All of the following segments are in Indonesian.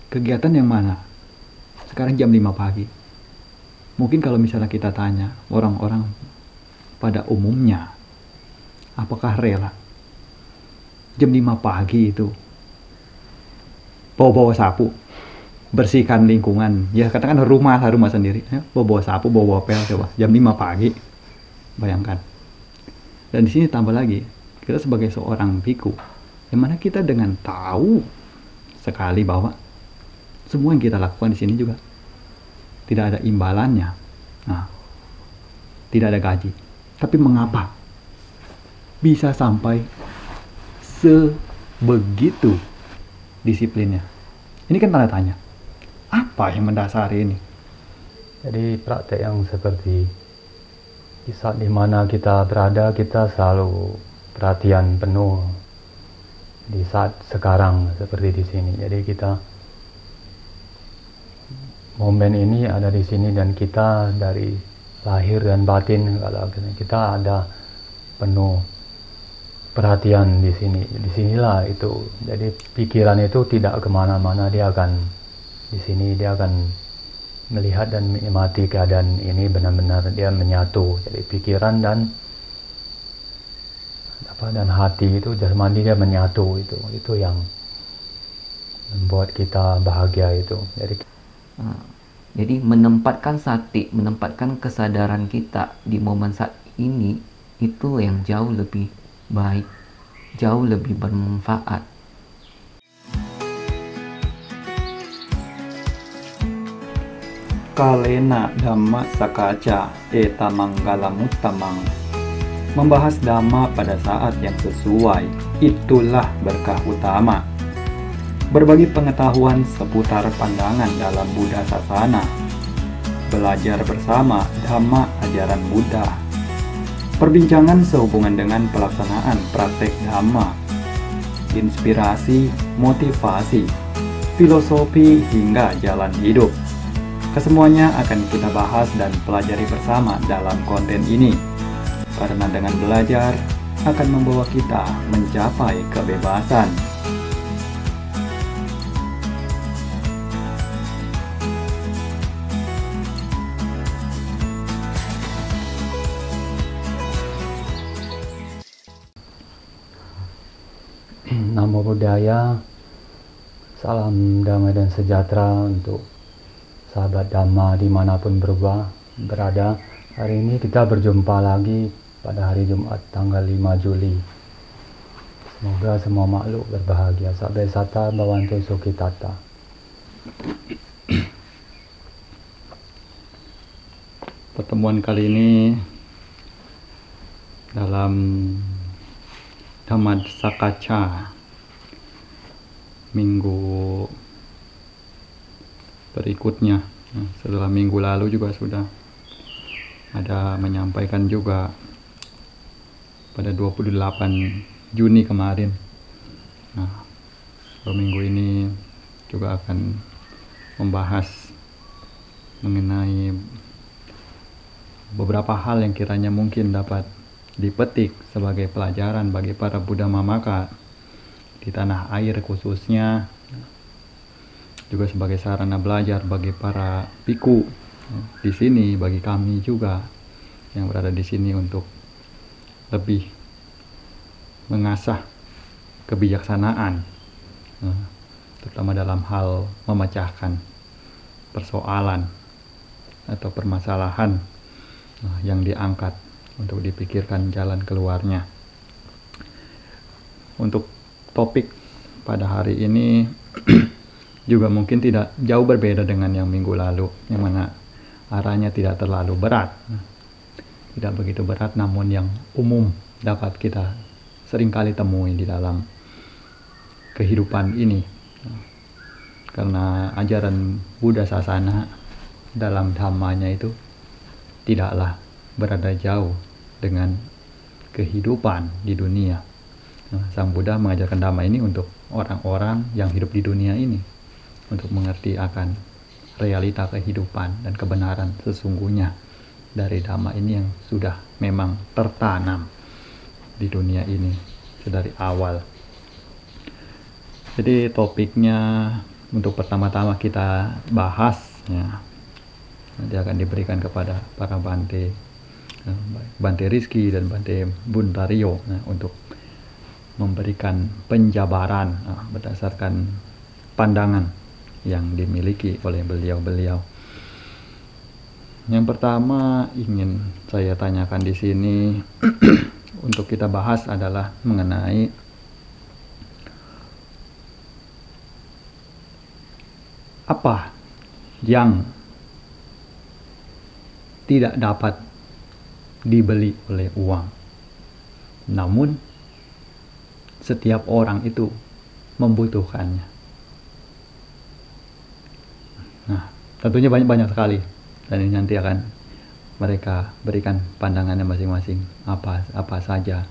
Kegiatan yang mana? Sekarang jam 5 pagi. Mungkin kalau misalnya kita tanya orang-orang pada umumnya, apakah rela jam 5 pagi itu bawa-bawa sapu, bersihkan lingkungan, ya katakan rumah sendiri, ya, bawa-bawa sapu, bawa-bawa pel, coba jam 5 pagi, bayangkan. Dan di sini tambah lagi, kita sebagai seorang biku, yang mana kita dengan tahu sekali bahwa semua yang kita lakukan di sini juga tidak ada imbalannya, nah, tidak ada gaji. Tapi mengapa bisa sampai sebegitu disiplinnya? Ini kan tanda tanya. Apa yang mendasari ini? Jadi praktek yang seperti di saat dimana kita berada, kita selalu perhatian penuh di saat sekarang seperti di sini. Jadi kita momen ini ada di sini dan kita dari lahir dan batin kalau kita ada penuh perhatian di sini. Disinilah itu. Jadi pikiran itu tidak kemana-mana, dia akan di sini, dia akan melihat dan menikmati keadaan ini, benar-benar dia menyatu. Jadi pikiran dan hati itu, jasmani dia menyatu, itu yang membuat kita bahagia itu. Jadi menempatkan sati, menempatkan kesadaran kita di momen saat ini, itu yang jauh lebih baik, jauh lebih bermanfaat. Kalena Dhamma Sakaca Eta Manggalamuttamang. Membahas Dhamma pada saat yang sesuai, itulah berkah utama. Berbagi pengetahuan seputar pandangan dalam Buddha Sasana. Belajar bersama Dhamma ajaran Buddha. Perbincangan sehubungan dengan pelaksanaan praktek Dhamma. Inspirasi, motivasi, filosofi hingga jalan hidup. Kesemuanya akan kita bahas dan pelajari bersama dalam konten ini. Karena dengan belajar akan membawa kita mencapai kebebasan. Namo Buddhaya, salam damai dan sejahtera untuk sahabat Dhamma dimanapun berada. Hari ini kita berjumpa lagi pada hari Jumat tanggal 5 Juli. Semoga semua makhluk berbahagia. Sabbe sata bhavantu sukhitata. Pertemuan kali ini dalam Dhamma Sakaca minggu berikutnya. Setelah minggu lalu juga sudah ada menyampaikan juga pada 28 Juni kemarin. Nah, minggu ini juga akan membahas mengenai beberapa hal yang kiranya mungkin dapat dipetik sebagai pelajaran bagi para Buddha Mamaka di tanah air khususnya, juga sebagai sarana belajar bagi para biku di sini, bagi kami juga yang berada di sini untuk lebih mengasah kebijaksanaan, terutama dalam hal memecahkan persoalan atau permasalahan yang diangkat untuk dipikirkan jalan keluarnya. Untuk topik pada hari ini juga mungkin tidak jauh berbeda dengan yang minggu lalu, yang mana arahnya tidak terlalu berat, tidak begitu berat, namun yang umum dapat kita seringkali temui di dalam kehidupan ini. Karena ajaran Buddha Sasana dalam dhammanya itu tidaklah berada jauh dengan kehidupan di dunia. Sang Buddha mengajarkan Dhamma ini untuk orang-orang yang hidup di dunia ini, untuk mengerti akan realita kehidupan dan kebenaran sesungguhnya dari Dhamma ini yang sudah memang tertanam di dunia ini sedari awal. Jadi topiknya untuk pertama-tama kita bahas ya, nanti akan diberikan kepada para Bante, Bante Rizky dan Bante Buntario, untuk memberikan penjabaran berdasarkan pandangan yang dimiliki oleh beliau-beliau. Yang pertama ingin saya tanyakan di sini untuk kita bahas adalah mengenai apa yang tidak dapat dibeli oleh uang, namun setiap orang itu membutuhkannya. Nah, tentunya banyak sekali, dan ini nanti akan mereka berikan pandangannya masing-masing apa saja.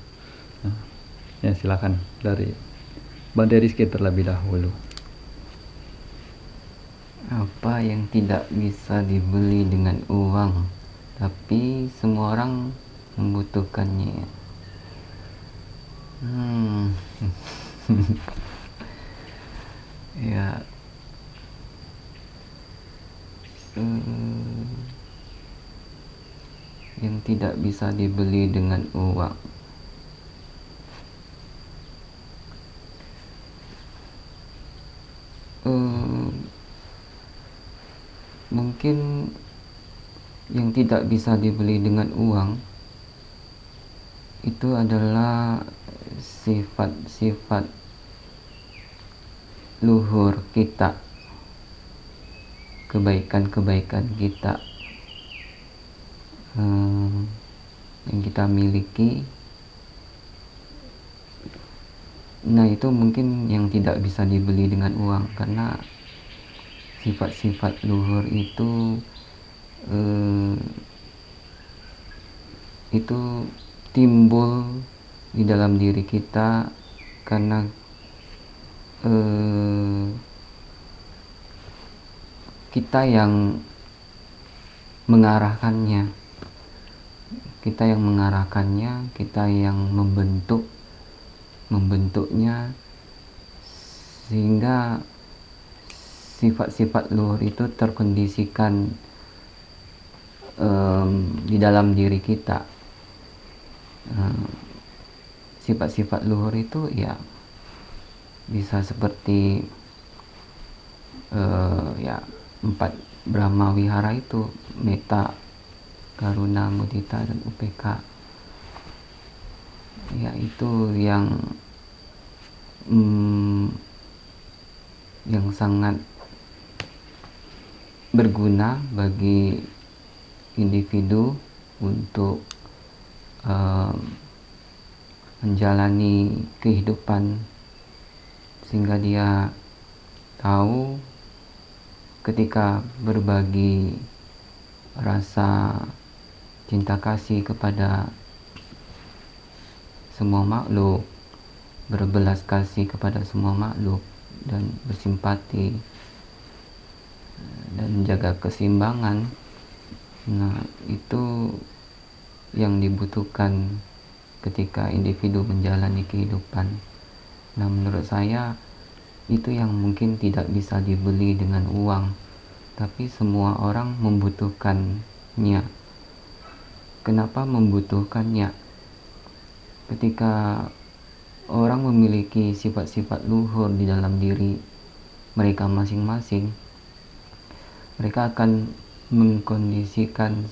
Nah, ya silakan dari Bante Rizky terlebih dahulu. Apa yang tidak bisa dibeli dengan uang, tapi semua orang membutuhkannya. Ya, yang tidak bisa dibeli dengan uang. Mungkin yang tidak bisa dibeli dengan uang itu adalah sifat-sifat luhur kita, kebaikan-kebaikan kita yang kita miliki. Nah, itu mungkin yang tidak bisa dibeli dengan uang, karena sifat-sifat luhur itu timbul di dalam diri kita karena kita yang mengarahkannya, kita yang membentuknya, sehingga sifat-sifat luhur itu terkondisikan di dalam diri kita. Sifat-sifat luhur itu ya bisa seperti ya 4 Brahma Wihara itu, metta, karuna, mudita, dan upeka. Ya, itu yang sangat berguna bagi individu untuk menjalani kehidupan, sehingga dia tahu ketika berbagi rasa cinta kasih kepada semua makhluk, berbelas kasih kepada semua makhluk, dan bersimpati dan menjaga keseimbangan. Nah, itu yang dibutuhkan ketika individu menjalani kehidupan. Nah, menurut saya itu yang mungkin tidak bisa dibeli dengan uang, tapi semua orang membutuhkannya. Kenapa membutuhkannya? Ketika orang memiliki sifat-sifat luhur di dalam diri mereka masing-masing, mereka akan mengkondisikan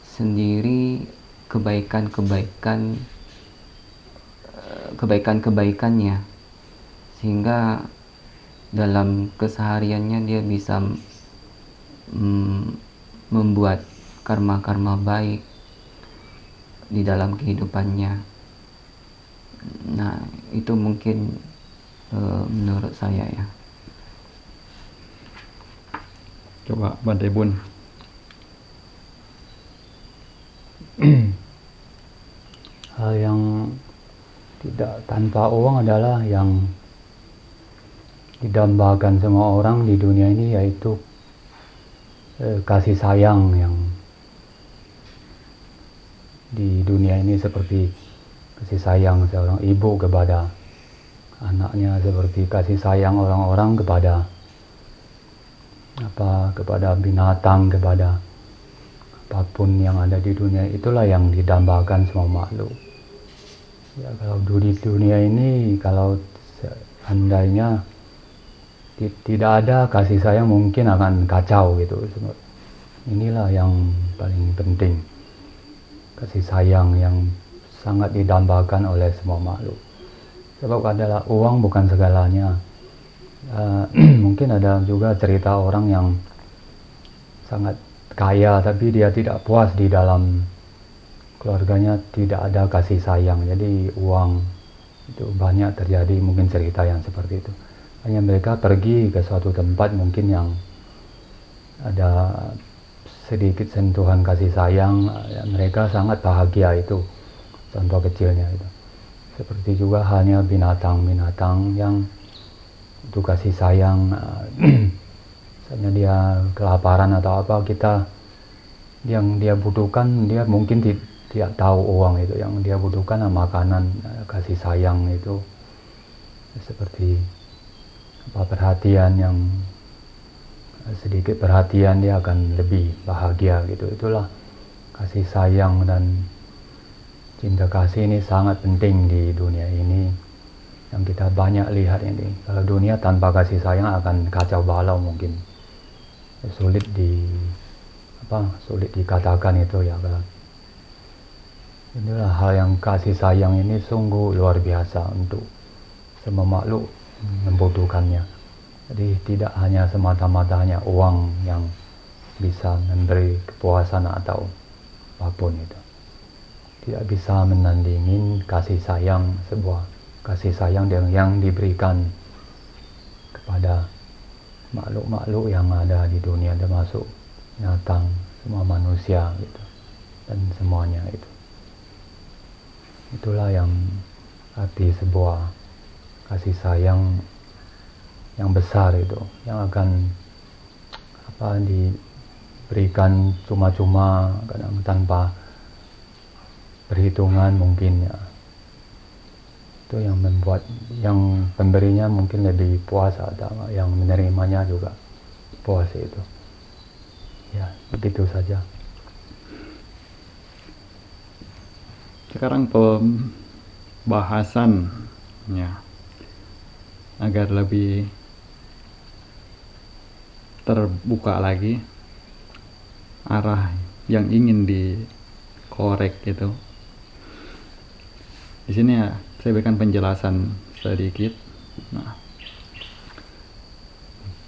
sendiri kebaikan-kebaikannya, sehingga dalam kesehariannya dia bisa membuat karma-karma baik di dalam kehidupannya. Nah, itu mungkin menurut saya ya. Coba Bante Bun. Hal yang tidak tanpa uang adalah yang didambakan semua orang di dunia ini, yaitu kasih sayang yang di dunia ini, seperti kasih sayang seorang ibu kepada anaknya, seperti kasih sayang orang-orang kepada kepada binatang, kepada apapun yang ada di dunia, itulah yang didambakan semua makhluk. Ya, kalau di dunia ini, kalau seandainya tidak ada kasih sayang, mungkin akan kacau gitu. Inilah yang paling penting, kasih sayang yang sangat didambakan oleh semua makhluk. Sebab adalah uang bukan segalanya. Mungkin ada juga cerita orang yang sangat kaya tapi dia tidak puas, di dalam keluarganya tidak ada kasih sayang, jadi uang itu banyak terjadi, mungkin cerita yang seperti itu. Hanya mereka pergi ke suatu tempat mungkin yang ada sedikit sentuhan kasih sayang, ya, mereka sangat bahagia. Itu contoh kecilnya itu. Seperti juga halnya binatang-binatang yang itu kasih sayang, misalnya dia kelaparan atau apa, yang dia butuhkan, dia mungkin tidak tahu uang itu, yang dia butuhkan makanan, kasih sayang itu, seperti perhatian, yang sedikit perhatian dia akan lebih bahagia gitu. Itulah kasih sayang dan cinta kasih ini sangat penting di dunia ini, yang kita banyak lihat ini. Kalau dunia tanpa kasih sayang akan kacau balau, mungkin sulit dikatakan itu ya. Inilah hal yang kasih sayang ini sungguh luar biasa untuk semua makhluk membutuhkannya. Jadi tidak hanya semata-mata hanya uang yang bisa memberi kepuasan atau apapun itu. Tidak bisa menandingin kasih sayang, sebuah kasih sayang yang diberikan kepada makhluk-makhluk yang ada di dunia, termasuk binatang, semua manusia gitu, dan semuanya itu. Itulah yang arti sebuah kasih sayang yang besar itu, yang akan diberikan cuma-cuma, kadang tanpa perhitungan mungkin ya. Itu yang membuat yang pemberinya mungkin lebih puas, atau yang menerimanya juga puas itu. Ya, begitu saja. Sekarang pembahasannya agar lebih terbuka lagi arah yang ingin dikorek gitu. Di sini ya saya berikan penjelasan sedikit. Nah,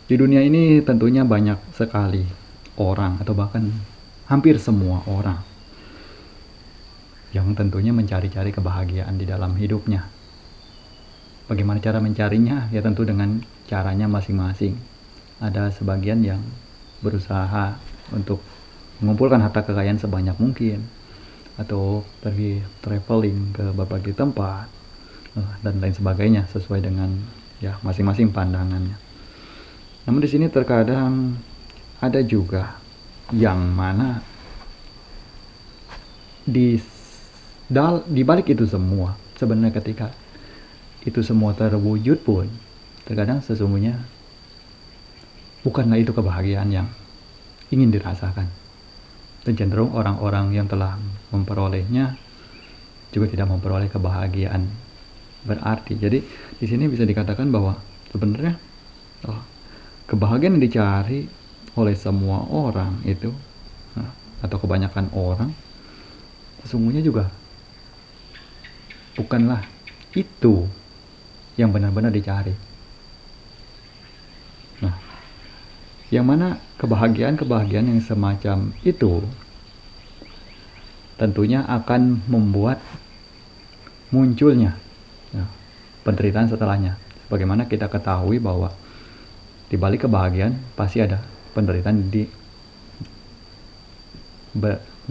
di dunia ini tentunya banyak sekali orang, atau bahkan hampir semua orang, yang tentunya mencari-cari kebahagiaan di dalam hidupnya. Bagaimana cara mencarinya? Ya tentu dengan caranya masing-masing. Ada sebagian yang berusaha untuk mengumpulkan harta kekayaan sebanyak mungkin, atau pergi traveling ke berbagai tempat, dan lain sebagainya, sesuai dengan ya masing-masing pandangannya. Namun di sini terkadang ada juga yang mana di balik itu semua, sebenarnya ketika itu semua terwujud pun, terkadang sesungguhnya bukanlah itu kebahagiaan yang ingin dirasakan. Dan cenderung orang-orang yang telah memperolehnya juga tidak memperoleh kebahagiaan berarti. Jadi di sini bisa dikatakan bahwa sebenarnya kebahagiaan yang dicari oleh semua orang itu, atau kebanyakan orang, sesungguhnya juga bukanlah itu yang benar-benar dicari. Nah, yang mana kebahagiaan yang semacam itu tentunya akan membuat munculnya penderitaan setelahnya. Sebagaimana kita ketahui bahwa di balik kebahagiaan pasti ada penderitaan di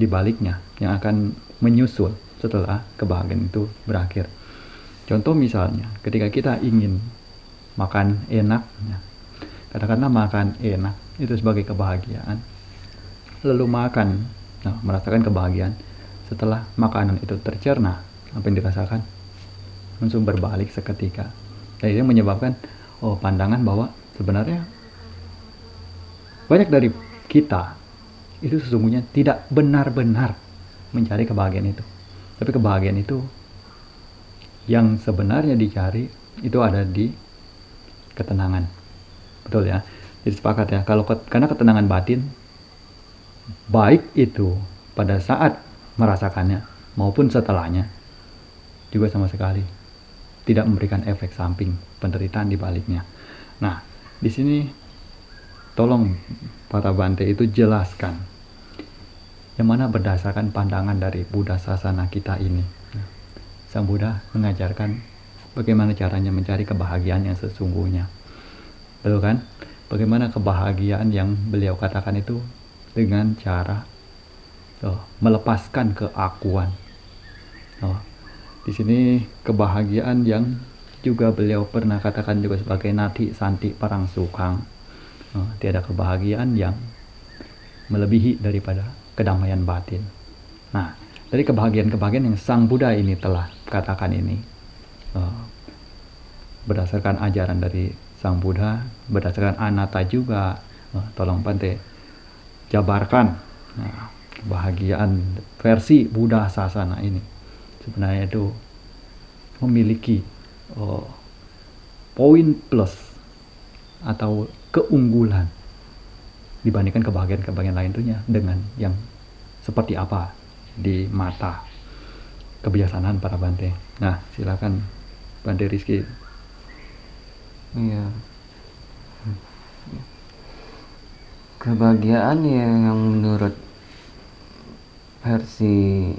baliknya yang akan menyusul setelah kebahagiaan itu berakhir. Contoh misalnya ketika kita ingin makan enak, katakanlah makan enak itu sebagai kebahagiaan, lalu makan, merasakan kebahagiaan. Setelah makanan itu tercerna, apa yang dirasakan? Langsung berbalik seketika. Dan itu menyebabkan pandangan bahwa sebenarnya banyak dari kita itu sesungguhnya tidak benar-benar mencari kebahagiaan itu. Tapi kebahagiaan itu yang sebenarnya dicari itu ada di ketenangan. Betul ya? Jadi sepakat ya, karena ketenangan batin, baik itu pada saat merasakannya maupun setelahnya, juga sama sekali tidak memberikan efek samping penderitaan di baliknya. Nah, di sini tolong para Bante itu jelaskan yang mana berdasarkan pandangan dari Buddha Sasana kita ini. Sang Buddha mengajarkan bagaimana caranya mencari kebahagiaan yang sesungguhnya. Betul kan? Bagaimana kebahagiaan yang beliau katakan itu dengan cara melepaskan keakuan. Di sini kebahagiaan yang juga beliau pernah katakan juga sebagai nati santi parang sukang. Tiada kebahagiaan yang melebihi daripada kedamaian batin. Nah, dari kebahagiaan-kebahagiaan yang Sang Buddha ini telah katakan ini, berdasarkan ajaran dari Sang Buddha, berdasarkan anatta juga, tolong Bante jabarkan kebahagiaan versi Buddha Sasana ini sebenarnya itu memiliki poin plus atau keunggulan dibandingkan kebahagiaan-kebahagiaan lain tentunya dengan yang seperti apa di mata kebijaksanaan para Bante. Nah, silakan Bante Rizky. Iya. Kebahagiaan yang menurut versi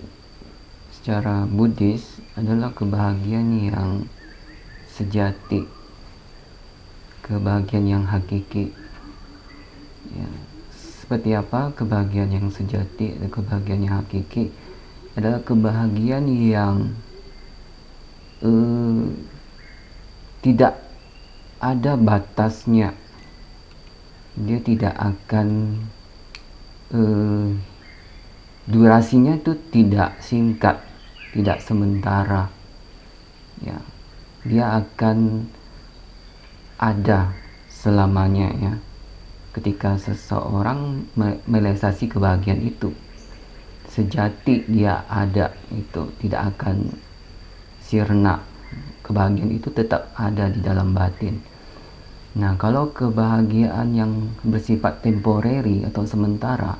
secara Buddhis adalah kebahagiaan yang sejati, kebahagiaan yang hakiki. Ya, seperti apa kebahagiaan yang sejati dan kebahagiaan yang hakiki? Adalah kebahagiaan yang tidak ada batasnya. Dia tidak akan durasinya itu tidak singkat, tidak sementara. Ya, dia akan ada selamanya ya. Ketika seseorang merealisasi kebahagiaan itu, sejati dia ada, itu tidak akan sirna. Kebahagiaan itu tetap ada di dalam batin. Nah, kalau kebahagiaan yang bersifat temporary atau sementara,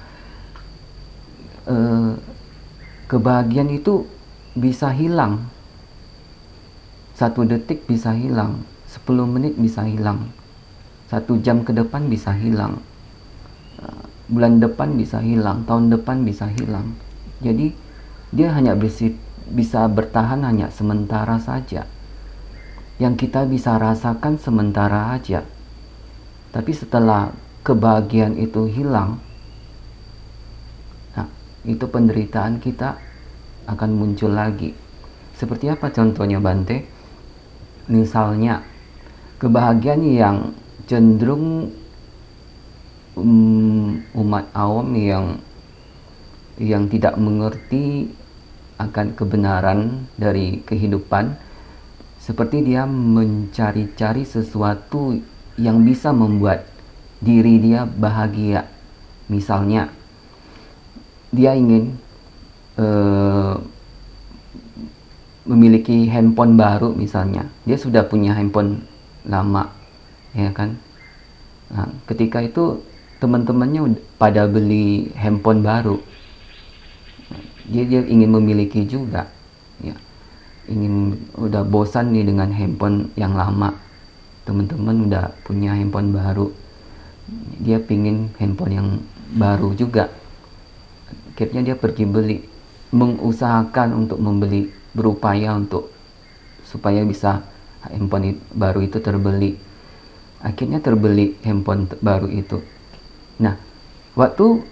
kebahagiaan itu bisa hilang. 1 detik bisa hilang, 10 menit bisa hilang, 1 jam ke depan bisa hilang, bulan depan bisa hilang, tahun depan bisa hilang. Jadi dia hanya bisa bertahan hanya sementara saja. Yang kita bisa rasakan sementara aja. Tapi setelah kebahagiaan itu hilang, nah, itu penderitaan kita akan muncul lagi. Seperti apa contohnya Bante? Misalnya kebahagiaan yang cenderung umat awam yang tidak mengerti akan kebenaran dari kehidupan, seperti dia mencari-cari sesuatu yang bisa membuat diri dia bahagia. Misalnya dia ingin memiliki handphone baru misalnya. Dia sudah punya handphone lama, ya kan? Nah, ketika itu teman-temannya pada beli handphone baru. Dia ingin memiliki juga, ya. Udah bosan nih dengan handphone yang lama. Teman-teman udah punya handphone baru. Dia pingin handphone yang baru juga. Akhirnya dia pergi beli, mengusahakan untuk membeli, berupaya untuk supaya bisa handphone baru itu terbeli. Akhirnya terbeli handphone baru itu. Nah, waktu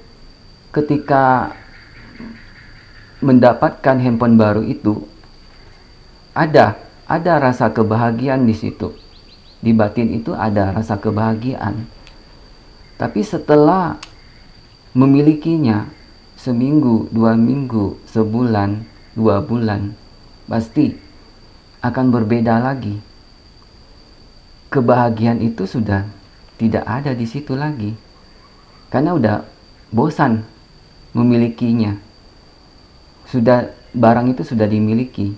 ketika mendapatkan handphone baru itu, ada rasa kebahagiaan di situ. Di batin itu ada rasa kebahagiaan. Tapi setelah memilikinya seminggu, 2 minggu, sebulan, 2 bulan, pasti akan berbeda lagi. Kebahagiaan itu sudah tidak ada di situ lagi. karena udah bosan memilikinya. Barang itu sudah dimiliki,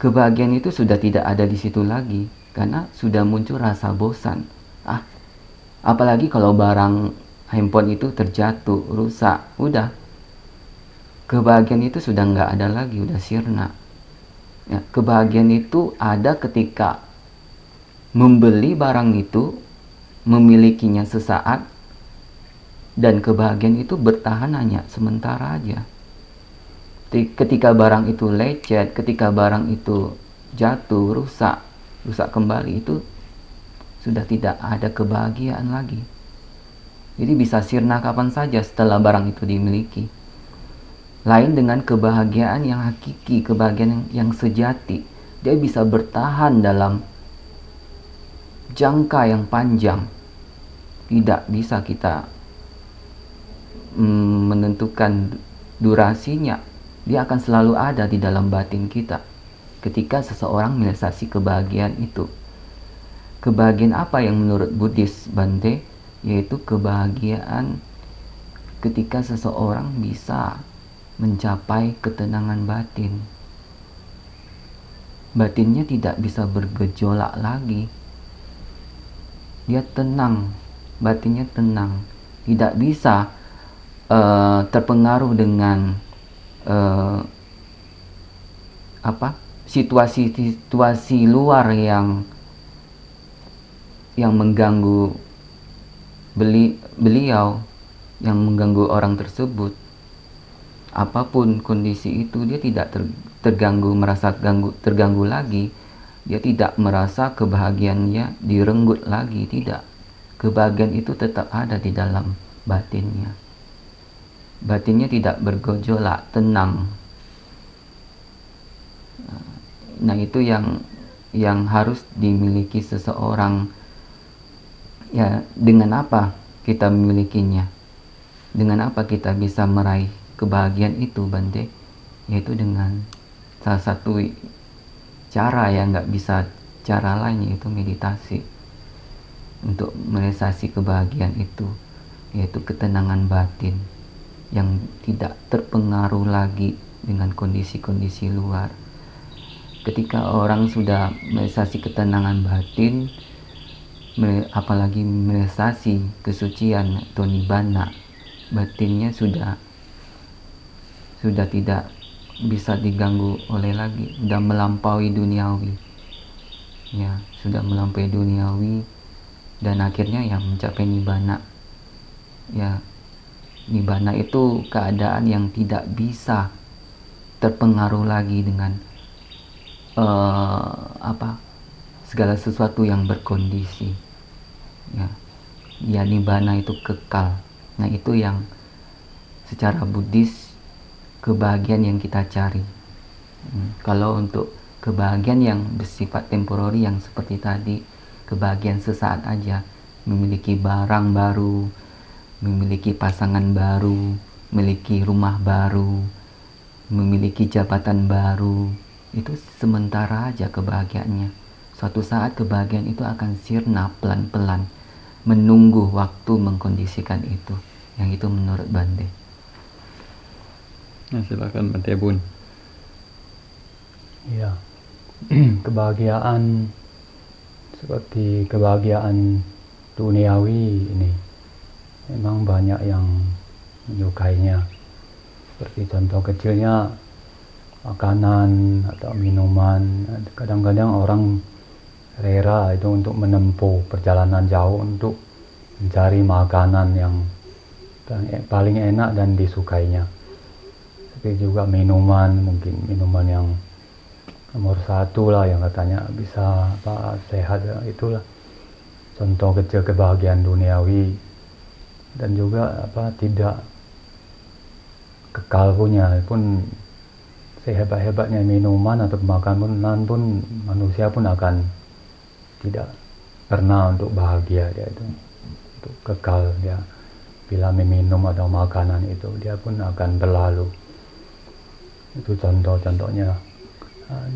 kebahagiaan itu sudah tidak ada di situ lagi karena sudah muncul rasa bosan. Apalagi kalau barang handphone itu terjatuh, rusak, udah kebahagiaan itu sudah nggak ada lagi, udah sirna. Ya, kebahagiaan itu ada ketika membeli barang itu, memilikinya sesaat, dan kebahagiaan itu bertahan hanya sementara aja. Ketika barang itu lecet, ketika barang itu jatuh, rusak kembali, itu sudah tidak ada kebahagiaan lagi. Jadi bisa sirna kapan saja setelah barang itu dimiliki. Lain dengan kebahagiaan yang hakiki, kebahagiaan yang sejati. Dia bisa bertahan dalam jangka yang panjang. Tidak bisa kita menentukan durasinya. Dia akan selalu ada di dalam batin kita ketika seseorang merealisasi kebahagiaan itu. Kebahagiaan apa yang menurut Buddhis, Bante? Yaitu kebahagiaan ketika seseorang bisa mencapai ketenangan batin. Batinnya tidak bisa bergejolak lagi. Dia tenang, batinnya tenang. Tidak bisa terpengaruh dengan situasi luar yang mengganggu beliau, yang mengganggu orang tersebut. Apapun kondisi itu, dia tidak merasa terganggu lagi. Dia tidak merasa kebahagiaannya direnggut lagi, tidak. Kebahagiaan itu tetap ada di dalam batinnya. Batinnya tidak bergejolak, tenang. Nah, itu yang harus dimiliki seseorang. Ya, dengan apa kita memilikinya? Dengan apa kita bisa meraih kebahagiaan itu, Bante? Yaitu dengan salah satu cara yang nggak bisa cara lain, yaitu meditasi. Untuk merealisasi kebahagiaan itu, yaitu ketenangan batin yang tidak terpengaruh lagi dengan kondisi-kondisi luar. Ketika orang sudah merealisasi ketenangan batin, apalagi merealisasi kesucian atau nibbana, batinnya sudah tidak bisa diganggu oleh lagi, sudah melampaui duniawi. Ya, sudah melampaui duniawi dan akhirnya ya mencapai nibbana. Ya, nibbana itu keadaan yang tidak bisa terpengaruh lagi dengan segala sesuatu yang berkondisi. Ya, nibbana itu kekal. Nah, itu yang secara Buddhis kebahagiaan yang kita cari. Kalau untuk kebahagiaan yang bersifat temporary yang seperti tadi, kebahagiaan sesaat aja, memiliki barang baru, memiliki pasangan baru, memiliki rumah baru, memiliki jabatan baru, itu sementara aja kebahagiaannya. Suatu saat kebahagiaan itu akan sirna pelan-pelan, menunggu waktu mengkondisikan itu. Yang itu menurut Bante. Nah, silakan Bante Bun. Ya, kebahagiaan seperti kebahagiaan duniawi ini memang banyak yang menyukainya. Seperti contoh kecilnya makanan atau minuman. Kadang-kadang orang rela itu untuk menempuh perjalanan jauh untuk mencari makanan yang paling enak dan disukainya. Tapi juga minuman, mungkin minuman yang nomor satu lah, yang katanya bisa sehat, itulah contoh kecil kebahagiaan duniawi. Dan juga tidak kekal punya pun, sehebat-hebatnya minuman atau makanan pun manusia pun akan tidak pernah untuk bahagia. Dia itu untuk kekal, dia bila meminum atau makanan itu dia pun akan berlalu. Itu contoh-contohnya.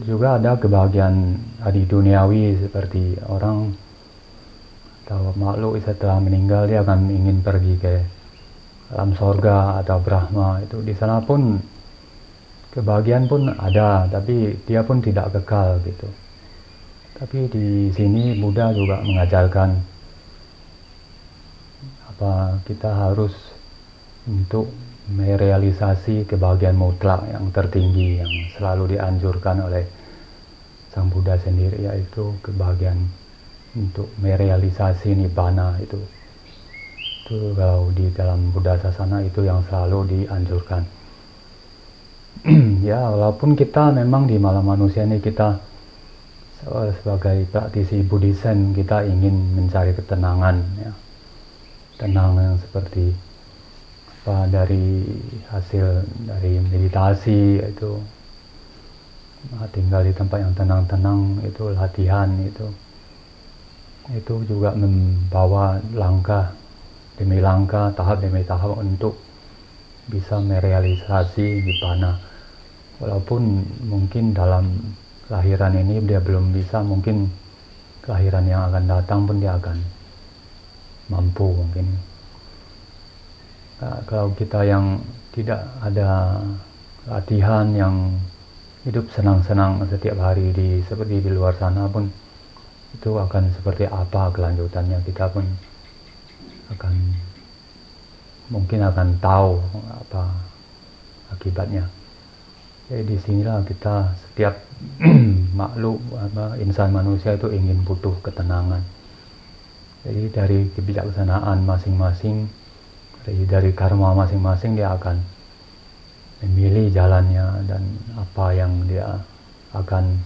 Juga ada kebahagiaan di duniawi, seperti orang atau makhluk setelah meninggal dia akan ingin pergi ke alam sorga atau Brahma, itu di sana pun kebahagiaan pun ada, tapi dia pun tidak kekal gitu. Tapi di sini Buddha juga mengajarkan apa kita harus untuk merealisasi kebahagiaan mutlak yang tertinggi yang selalu dianjurkan oleh Sang Buddha sendiri, yaitu kebahagiaan untuk merealisasi nibbana itu kalau di dalam Buddha Sasana itu yang selalu dianjurkan. Ya, walaupun kita memang di malam manusia ini kita sebagai praktisi Buddhism kita ingin mencari ketenangan, ya, tenang yang seperti apa dari hasil dari meditasi, itu tinggal di tempat yang tenang-tenang, itu latihan itu juga membawa langkah demi langkah, tahap demi tahap untuk bisa merealisasi nibbana. Walaupun mungkin dalam kelahiran ini dia belum bisa, mungkin kelahiran yang akan datang pun dia akan mampu mungkin. Nah, kalau kita yang tidak ada latihan yang hidup senang-senang setiap hari seperti di luar sana pun, itu akan seperti apa kelanjutannya, kita pun mungkin akan tahu apa akibatnya. Jadi disinilah kita setiap makhluk insan manusia itu ingin butuh ketenangan. Jadi dari kebijaksanaan masing-masing, dari karma masing-masing, dia akan memilih jalannya dan apa yang dia akan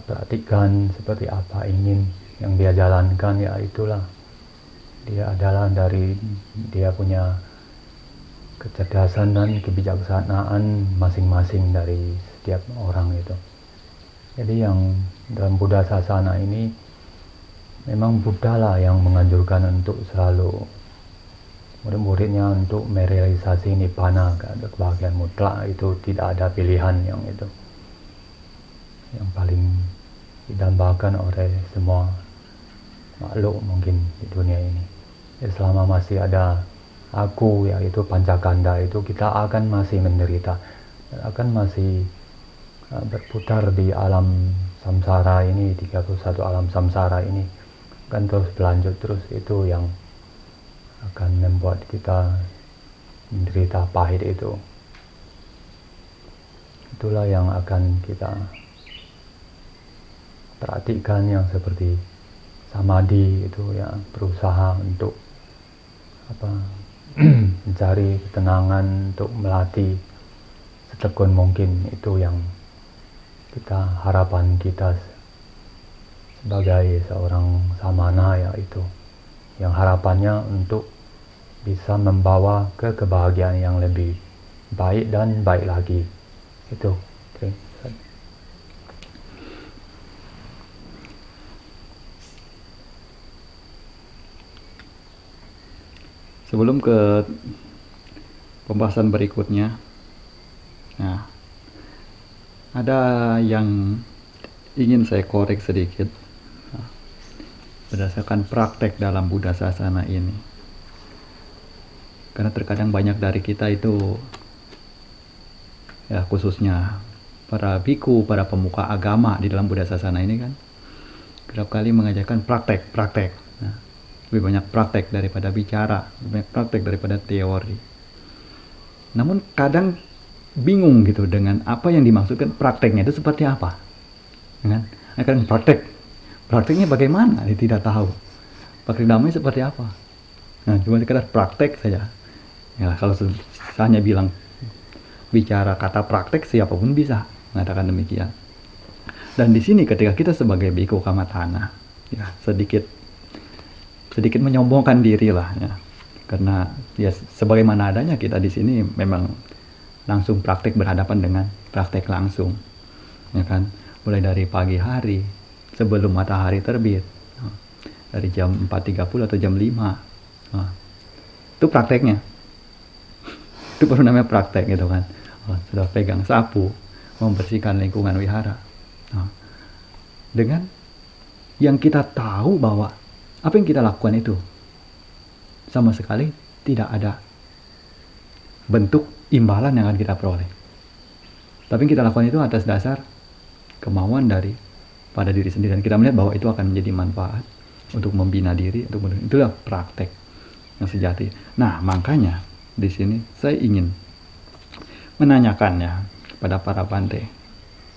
praktikkan, seperti apa ingin yang dia jalankan, ya itulah dia adalah dari dia punya kecerdasan dan kebijaksanaan masing-masing dari setiap orang itu. Jadi yang dalam Buddha Sasana ini memang Buddha lah yang menganjurkan untuk selalu murid-muridnya untuk merealisasi nibbana, kebahagiaan mutlak itu tidak ada pilihan, yang itu yang paling didambakan oleh semua makhluk mungkin di dunia ini. Ya, selama masih ada aku, yaitu pancakanda, itu kita akan masih menderita, akan masih berputar di alam samsara ini, 31 alam samsara ini akan terus berlanjut terus. Itu yang akan membuat kita menderita pahit itu. Itulah yang akan kita praktikkan, yang seperti samadhi itu, ya, berusaha untuk mencari ketenangan, untuk melatih setekun mungkin. Itu yang harapan kita sebagai seorang samana, yaitu yang harapannya untuk bisa membawa ke kebahagiaan yang lebih baik dan baik lagi. Itu. Okay. Sebelum ke pembahasan berikutnya, nah, ada yang ingin saya korek sedikit berdasarkan praktek dalam Buddha Sasana ini. Karena terkadang banyak dari kita itu, ya khususnya para biku, para pemuka agama di dalam Buddha Sasana ini kan, kerap kali mengajarkan praktek. Nah, lebih banyak praktek daripada bicara, lebih banyak praktek daripada teori. Namun kadang bingung gitu dengan apa yang dimaksudkan prakteknya itu seperti apa. Kan? Akan prakteknya bagaimana? Dia tidak tahu. Praktek damai seperti apa? Nah, cuma sekedar praktek saja. Ya, kalau hanya bilang bicara kata praktek, siapapun bisa mengatakan demikian. Dan di sini ketika kita sebagai biku kamatana, ya sedikit menyombongkan diri lah, ya. Karena ya sebagaimana adanya kita di sini memang langsung praktek berhadapan dengan praktek langsung, ya kan? Mulai dari pagi hari sebelum matahari terbit, dari jam 4.30 atau jam 5, itu prakteknya. Itu baru namanya praktek gitu kan. Sudah pegang sapu, membersihkan lingkungan wihara. Dengan yang kita tahu bahwa apa yang kita lakukan itu sama sekali tidak ada bentuk imbalan yang akan kita peroleh. Tapi kita lakukan itu atas dasar kemauan dari pada diri sendiri, dan kita melihat bahwa itu akan menjadi manfaat untuk membina diri, itulah praktek yang sejati. Nah, makanya di sini saya ingin menanyakannya kepada para Bante,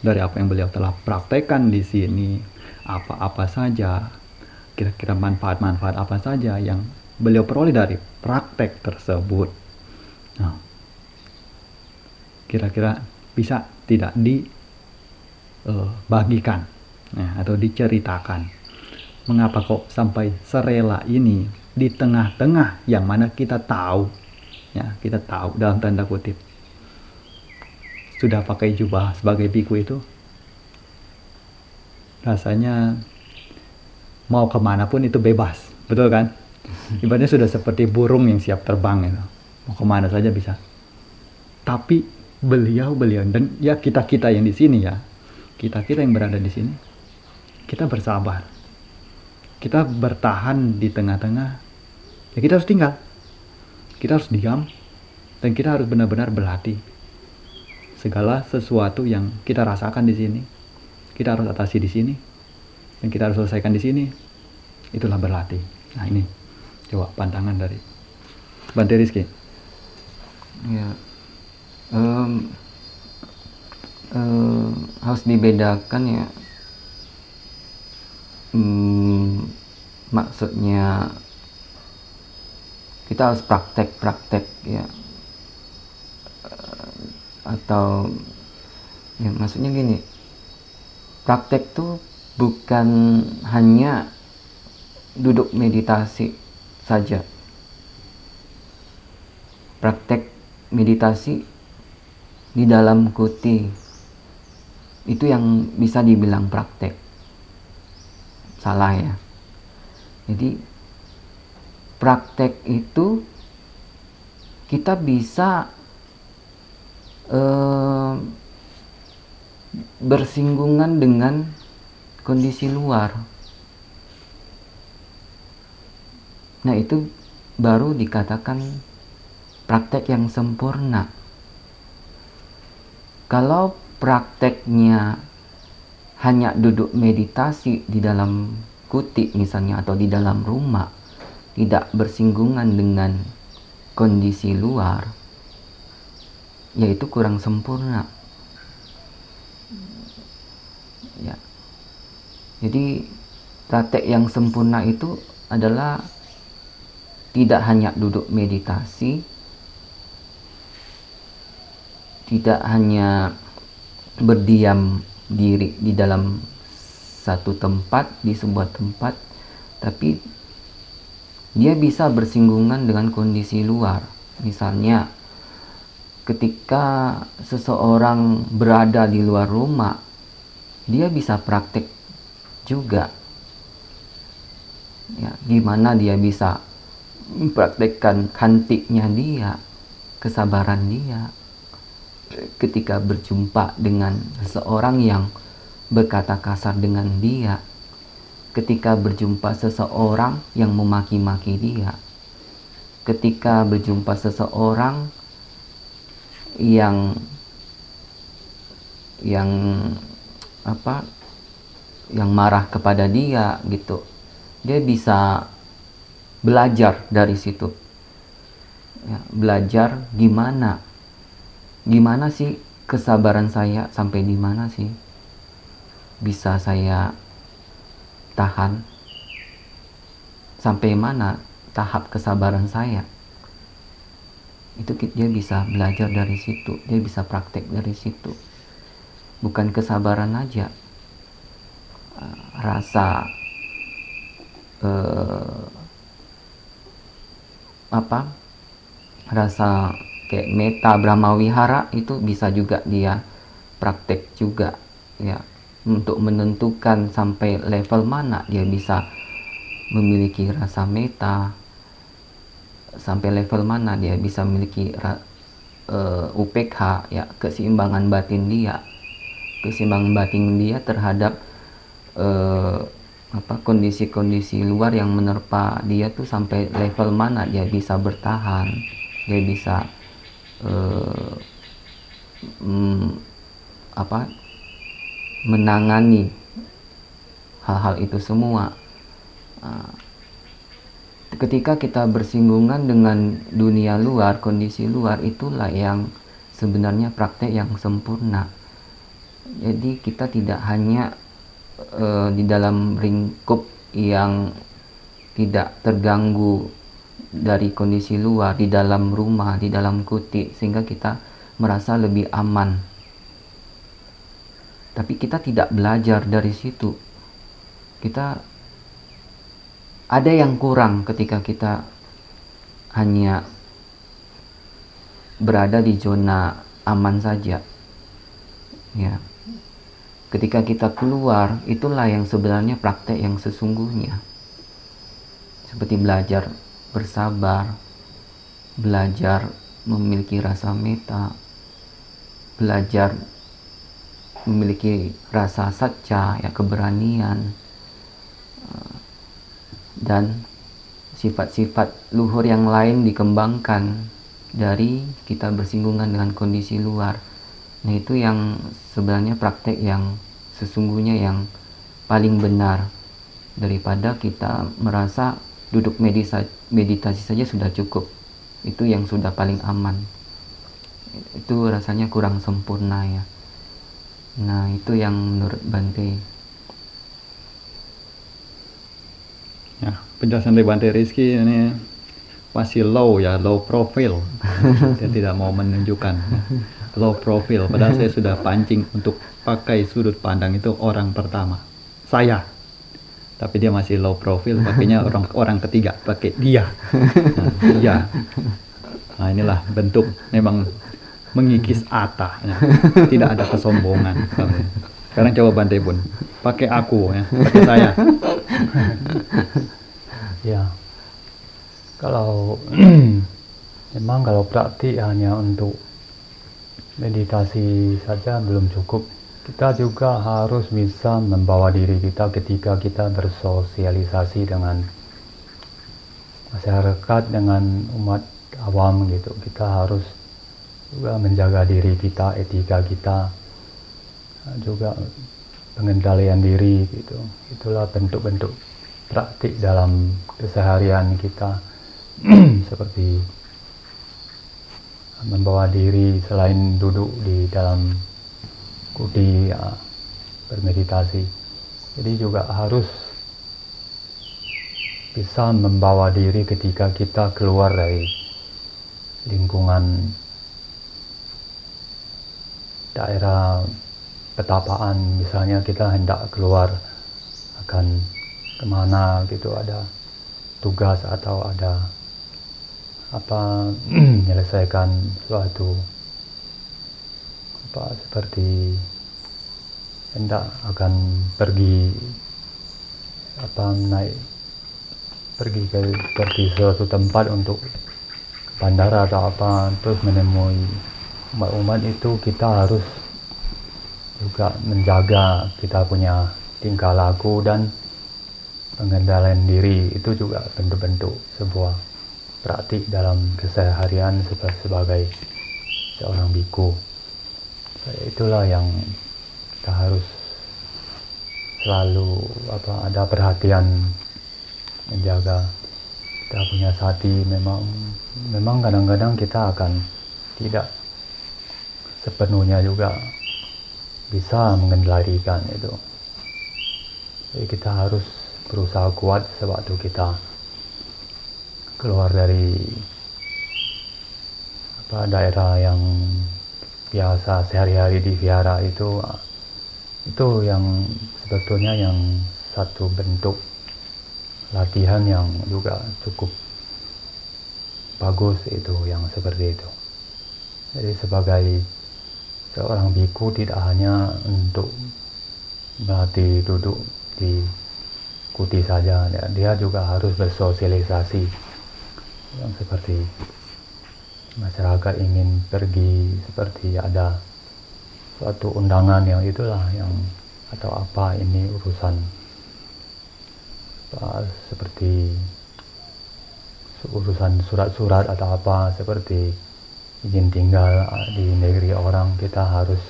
dari apa yang beliau telah praktekkan di sini, apa-apa saja, kira-kira manfaat-manfaat apa saja yang beliau peroleh dari praktek tersebut. Nah, kira-kira bisa tidak dibagikan atau diceritakan, mengapa kok sampai serela ini di tengah-tengah yang mana kita tahu, ya, kita tahu dalam tanda kutip sudah pakai jubah sebagai biku itu rasanya mau kemana pun itu bebas, betul kan? Ibaratnya sudah seperti burung yang siap terbang itu, mau kemana saja bisa. Tapi beliau dan ya kita yang di sini, ya, kita yang berada di sini, kita bersabar, kita bertahan di tengah-tengah, ya kita harus tinggal, kita harus diam, dan kita harus benar-benar berlatih. Segala sesuatu yang kita rasakan di sini, kita harus atasi di sini, dan kita harus selesaikan di sini. Itulah berlatih. Nah, ini coba pandangan dari Bante Rizky. Ya, harus dibedakan ya. Maksudnya kita harus praktek ya, atau ya maksudnya gini, praktek tuh bukan hanya duduk meditasi saja. Praktek meditasi di dalam kuti itu yang bisa dibilang praktek. Salah ya. Jadi praktek itu kita bisa bersinggungan dengan kondisi luar. Nah, itu baru dikatakan praktek yang sempurna. Kalau prakteknya hanya duduk meditasi di dalam kuti misalnya, atau di dalam rumah, tidak bersinggungan dengan kondisi luar, yaitu kurang sempurna. Ya. Jadi praktek yang sempurna itu adalah tidak hanya duduk meditasi, tidak hanya berdiam diri di dalam satu tempat, di sebuah tempat, tapi dia bisa bersinggungan dengan kondisi luar. Misalnya ketika seseorang berada di luar rumah, dia bisa praktek juga, ya, gimana dia bisa mempraktekkan kantiknya dia, kesabaran dia ketika berjumpa dengan seseorang yang berkata kasar dengan dia, ketika berjumpa seseorang yang memaki-maki dia, ketika berjumpa seseorang yang marah kepada dia gitu. Dia bisa belajar dari situ, ya, belajar gimana sih kesabaran saya, sampai di mana sih bisa saya tahan, sampai mana tahap kesabaran saya. Itu dia bisa belajar dari situ, dia bisa praktek dari situ. Bukan kesabaran aja, rasa rasa kayak meta Brahma Wihara itu bisa juga dia praktek juga, ya, untuk menentukan sampai level mana dia bisa memiliki rasa meta, sampai level mana dia bisa memiliki UPK, ya, keseimbangan batin dia terhadap kondisi-kondisi luar yang menerpa dia tuh sampai level mana dia bisa bertahan, dia bisa menangani hal-hal itu semua. Ketika kita bersinggungan dengan dunia luar, kondisi luar, itulah yang sebenarnya praktek yang sempurna. Jadi kita tidak hanya di dalam lingkup yang tidak terganggu dari kondisi luar, di dalam rumah, di dalam kuti, sehingga kita merasa lebih aman. Tapi kita tidak belajar dari situ. Kita ada yang kurang ketika kita hanya berada di zona aman saja. Ya. Ketika kita keluar, itulah yang sebenarnya praktek yang sesungguhnya. Seperti belajar bersabar, belajar memiliki rasa metta, belajar memiliki rasa satya, ya, keberanian, dan sifat-sifat luhur yang lain dikembangkan dari kita bersinggungan dengan kondisi luar. Nah, itu yang sebenarnya praktek yang sesungguhnya yang paling benar, daripada kita merasa duduk meditasi saja sudah cukup. Itu yang sudah paling aman. Itu rasanya kurang sempurna, ya. Nah, itu yang menurut Bante. Ya, penjelasan dari Bante Rizky ini masih low, ya, low profile. Dia tidak mau menunjukkan low profile, padahal saya sudah pancing untuk pakai sudut pandang itu orang pertama, saya. Tapi dia masih low profile, pakainya orang ketiga, pakai dia. Nah, dia. Nah, inilah bentuk memang mengikis ata, ya. Tidak ada kesombongan. Sekarang coba Bante Pun, pakai aku, ya, pakai saya. Ya, kalau memang kalau praktik hanya untuk meditasi saja belum cukup. Kita juga harus bisa membawa diri kita ketika kita bersosialisasi dengan masyarakat, dengan umat awam gitu. Kita harus juga menjaga diri kita, etika kita, juga pengendalian diri gitu. Itulah bentuk-bentuk praktik dalam keseharian kita. Seperti membawa diri selain duduk di dalam kuti, ya, bermeditasi. Jadi juga harus bisa membawa diri ketika kita keluar dari lingkungan daerah petapaan. Misalnya kita hendak keluar akan kemana gitu, ada tugas atau ada menyelesaikan suatu seperti hendak akan pergi pergi ke seperti suatu tempat untuk bandara atau terus menemui umat-umat, itu kita harus juga menjaga kita punya tingkah laku dan pengendalian diri. Itu juga bentuk-bentuk sebuah praktik dalam keseharian sebagai seorang biku. Itulah yang kita harus selalu ada perhatian menjaga kita punya sati. Memang kadang-kadang kita akan tidak sepenuhnya juga bisa mengendalikan itu. Jadi kita harus berusaha kuat sewaktu kita keluar dari daerah yang biasa sehari-hari di vihara. Itu yang sebetulnya yang satu bentuk latihan yang juga cukup bagus, itu yang seperti itu. Jadi sebagai seorang biku tidak hanya untuk melatih duduk di kuti saja, dia juga harus bersosialisasi. Yang seperti masyarakat ingin pergi, seperti ada suatu undangan yang itulah yang atau ini urusan seperti urusan surat-surat atau apa, seperti izin tinggal di negeri orang, kita harus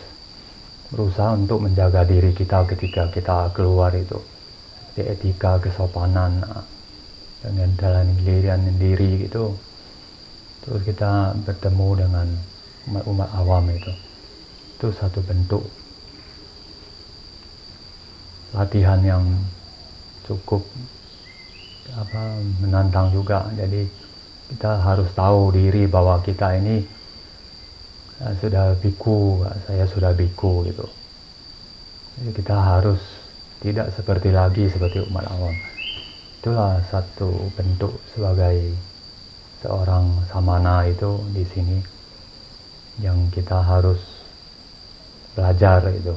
berusaha untuk menjaga diri kita ketika kita keluar itu, seperti etika, kesopanan, dengan dalam diri gitu. Terus kita bertemu dengan umat awam itu satu bentuk latihan yang cukup menantang juga. Jadi kita harus tahu diri bahwa kita ini sudah biku, saya sudah biku gitu. Jadi kita harus tidak seperti umat awam. Itulah satu bentuk sebagai seorang samana itu di sini yang kita harus belajar itu.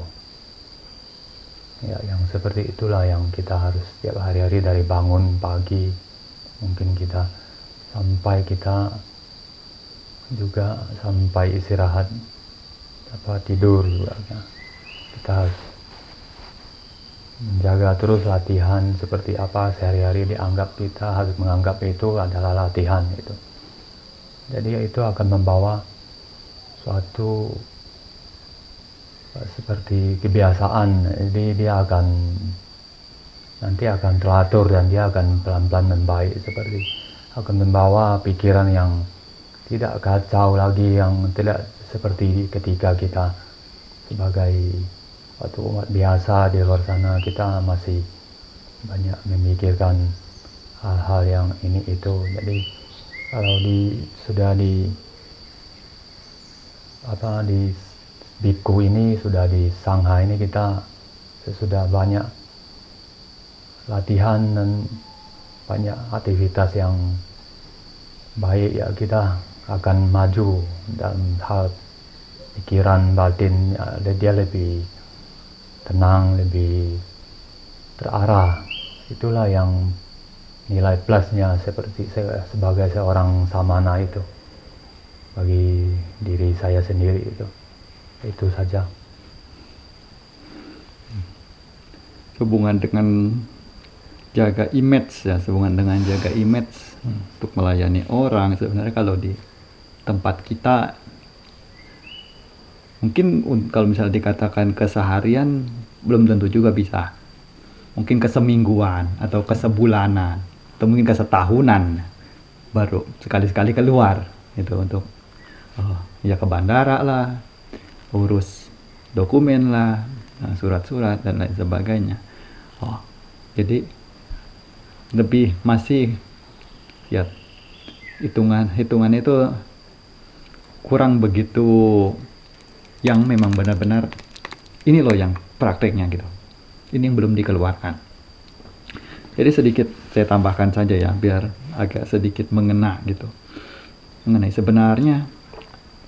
Ya, yang seperti itulah yang kita harus setiap hari-hari dari bangun pagi, mungkin kita juga sampai istirahat, tidur juga. Kita harus menjaga terus latihan seperti apa sehari-hari kita harus menganggap itu adalah latihan itu. Jadi itu akan membawa suatu seperti kebiasaan. Jadi dia nanti akan teratur dan dia akan pelan-pelan membaik, seperti akan membawa pikiran yang tidak kacau lagi, yang tidak seperti ketika kita sebagai waktu umat biasa di luar sana, kita masih banyak memikirkan hal-hal yang ini itu. Jadi kalau sudah di biku ini, sudah di sangha ini, kita sudah banyak latihan dan banyak aktivitas yang baik, ya kita akan maju dalam hal pikiran batin, dia lebih tenang, lebih terarah. Itulah yang nilai plusnya sebagai seorang samana itu bagi diri saya sendiri itu saja. Hubungan dengan jaga image untuk melayani orang, sebenarnya kalau di tempat kita mungkin kalau misalnya dikatakan keseharian belum tentu juga bisa, mungkin kesemingguan atau kesebulanan atau mungkin kesetahunan baru sekali-sekali keluar itu untuk ya ke bandara lah, urus dokumen lah, surat-surat dan lain sebagainya. Jadi lebih masih ya hitungan itu kurang begitu yang memang benar-benar ini loh yang prakteknya gitu. Ini yang belum dikeluarkan. Jadi sedikit saya tambahkan saja ya, biar agak sedikit mengena gitu, mengenai sebenarnya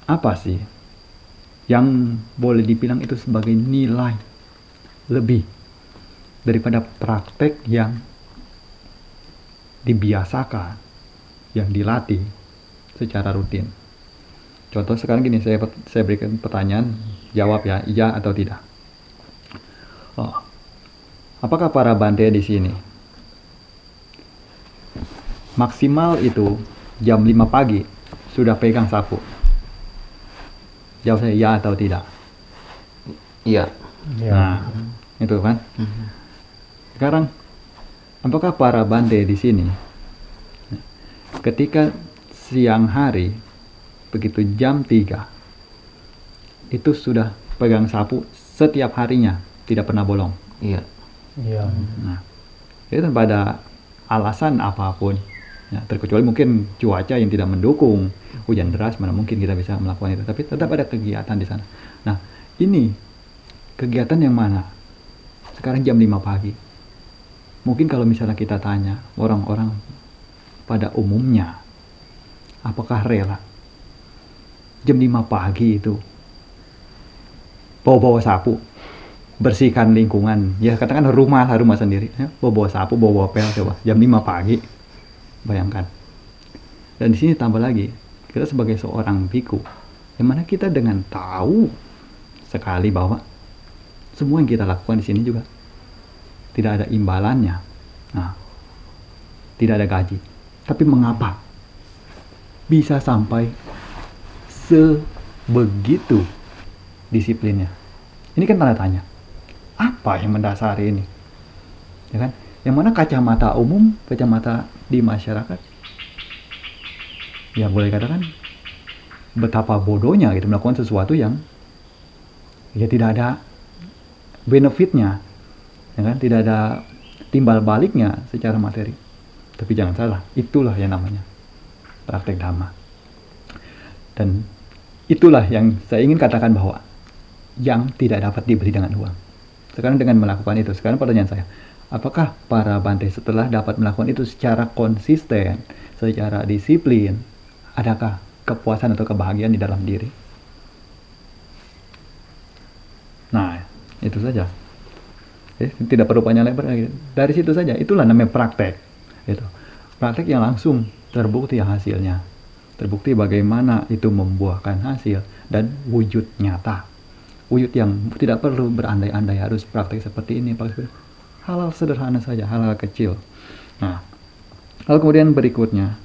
apa sih yang boleh dibilang itu sebagai nilai lebih daripada praktek yang dibiasakan, yang dilatih secara rutin. Contoh sekarang gini, saya berikan pertanyaan, jawab ya, iya atau tidak. Apakah para Bante di sini maksimal itu jam 5 pagi sudah pegang sapu? Jawab saya ya atau tidak. Iya. Nah, itu kan. Sekarang, apakah para Bante di sini ketika siang hari begitu jam 3 itu sudah pegang sapu setiap harinya, tidak pernah bolong? Iya. Iya. Nah, itu tanpa ada alasan apapun, ya, terkecuali mungkin cuaca yang tidak mendukung, hujan deras, mana mungkin kita bisa melakukan itu, tapi tetap ada kegiatan di sana. Nah, ini kegiatan yang mana? Sekarang jam 5 pagi. Mungkin kalau misalnya kita tanya orang-orang pada umumnya, apakah rela jam 5 pagi itu bawa sapu, bersihkan lingkungan, ya katakan rumah sendiri, ya, bawa sapu, bawa pel, coba jam 5 pagi, bayangkan. Dan di sini tambah lagi, kita sebagai seorang biku, yang mana kita dengan tahu sekali bahwa semua yang kita lakukan di sini juga tidak ada imbalannya. Nah, tidak ada gaji. Tapi mengapa bisa sampai sebegitu disiplinnya? Ini kan tanda tanya. Apa yang mendasari ini? Ya kan? Yang mana kacamata umum, kacamata di masyarakat, ya boleh katakan betapa bodohnya gitu melakukan sesuatu yang ya tidak ada benefitnya, ya kan? Tidak ada timbal baliknya secara materi. Tapi jangan salah, itulah yang namanya praktek dhamma. Dan itulah yang saya ingin katakan bahwa yang tidak dapat dibeli dengan uang. Sekarang dengan melakukan itu, sekarang pertanyaan saya, apakah para Bante setelah dapat melakukan itu secara konsisten, secara disiplin, adakah kepuasan atau kebahagiaan di dalam diri? Nah, itu saja. Tidak perlu panjang lebar lagi. Dari situ saja, itulah namanya praktek. Itu praktek yang langsung terbukti hasilnya, terbukti bagaimana itu membuahkan hasil dan wujud nyata, wujud yang tidak perlu berandai-andai harus praktek seperti ini, hal-hal sederhana saja, hal-hal kecil. Nah, lalu kemudian berikutnya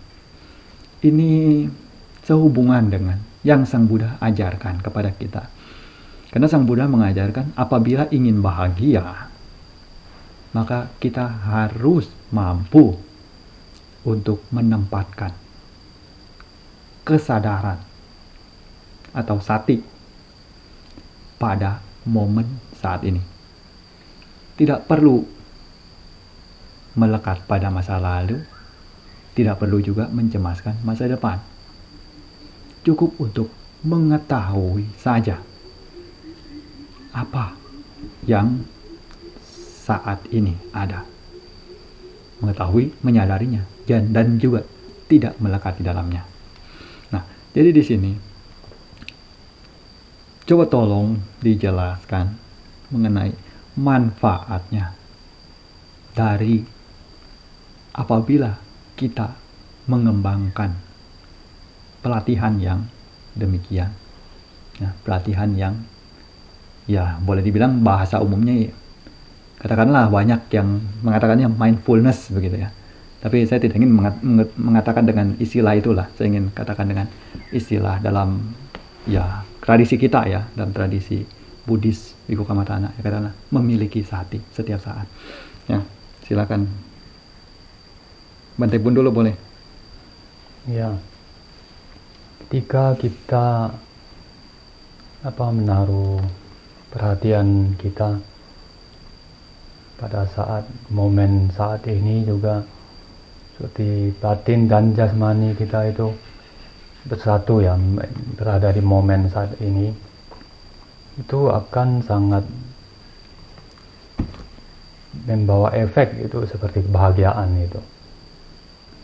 ini sehubungan dengan yang Sang Buddha ajarkan kepada kita, karena Sang Buddha mengajarkan apabila ingin bahagia maka kita harus mampu untuk menempatkan kesadaran atau sati pada momen saat ini. Tidak perlu melekat pada masa lalu, tidak perlu juga mencemaskan masa depan. Cukup untuk mengetahui saja apa yang saat ini ada. Mengetahui, menyadarinya, dan juga tidak melekat di dalamnya. Nah, jadi di sini coba tolong dijelaskan mengenai manfaatnya dari apabila kita mengembangkan pelatihan yang demikian. Nah, pelatihan yang ya boleh dibilang bahasa umumnya katakanlah banyak yang mengatakannya mindfulness begitu ya. Tapi saya tidak ingin mengatakan dengan istilah itulah. Saya ingin katakan dengan istilah dalam ya tradisi kita ya, dalam tradisi Buddhis Bhikkhu Kammatthana ya, katakanlah memiliki sati setiap saat. Ya, silakan. Bante Pun dulu boleh. Ya. Ketika kita menaruh perhatian kita pada saat momen saat ini juga seperti batin dan jasmani kita itu bersatu ya, berada di momen saat ini, itu akan sangat membawa efek itu seperti kebahagiaan itu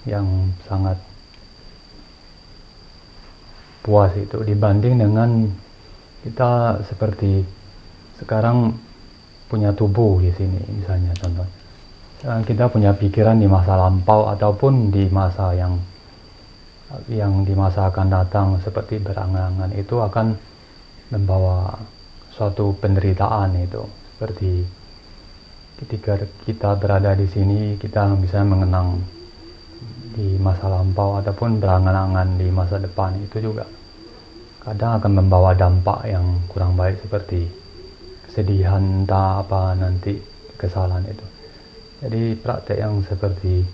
yang sangat puas itu dibanding dengan kita seperti sekarang punya tubuh di sini misalnya contoh. Sekarang kita punya pikiran di masa lampau ataupun di masa yang di masa akan datang seperti berangan-angan, itu akan membawa suatu penderitaan itu. Seperti ketika kita berada di sini kita bisa mengenang di masa lampau ataupun berangan-angan di masa depan, itu juga kadang akan membawa dampak yang kurang baik seperti kesedihan, entah apa nanti kesalahan itu. Jadi praktek yang seperti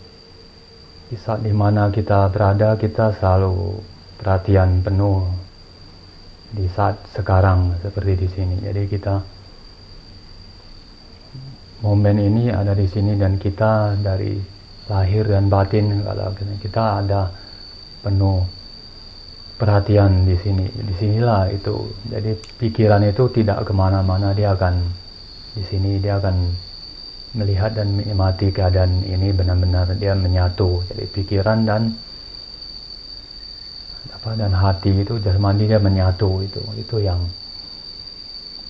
di saat dimana kita berada, kita selalu perhatian penuh di saat sekarang seperti di sini. Jadi kita momen ini ada di sini dan kita dari lahir dan batin kalau kita ada penuh perhatian di sini, di sinilah itu. Jadi pikiran itu tidak kemana-mana, dia akan di sini, dia akan melihat dan menikmati keadaan ini benar-benar dia menyatu. Jadi pikiran dan hati itu jasmani dia menyatu, itu yang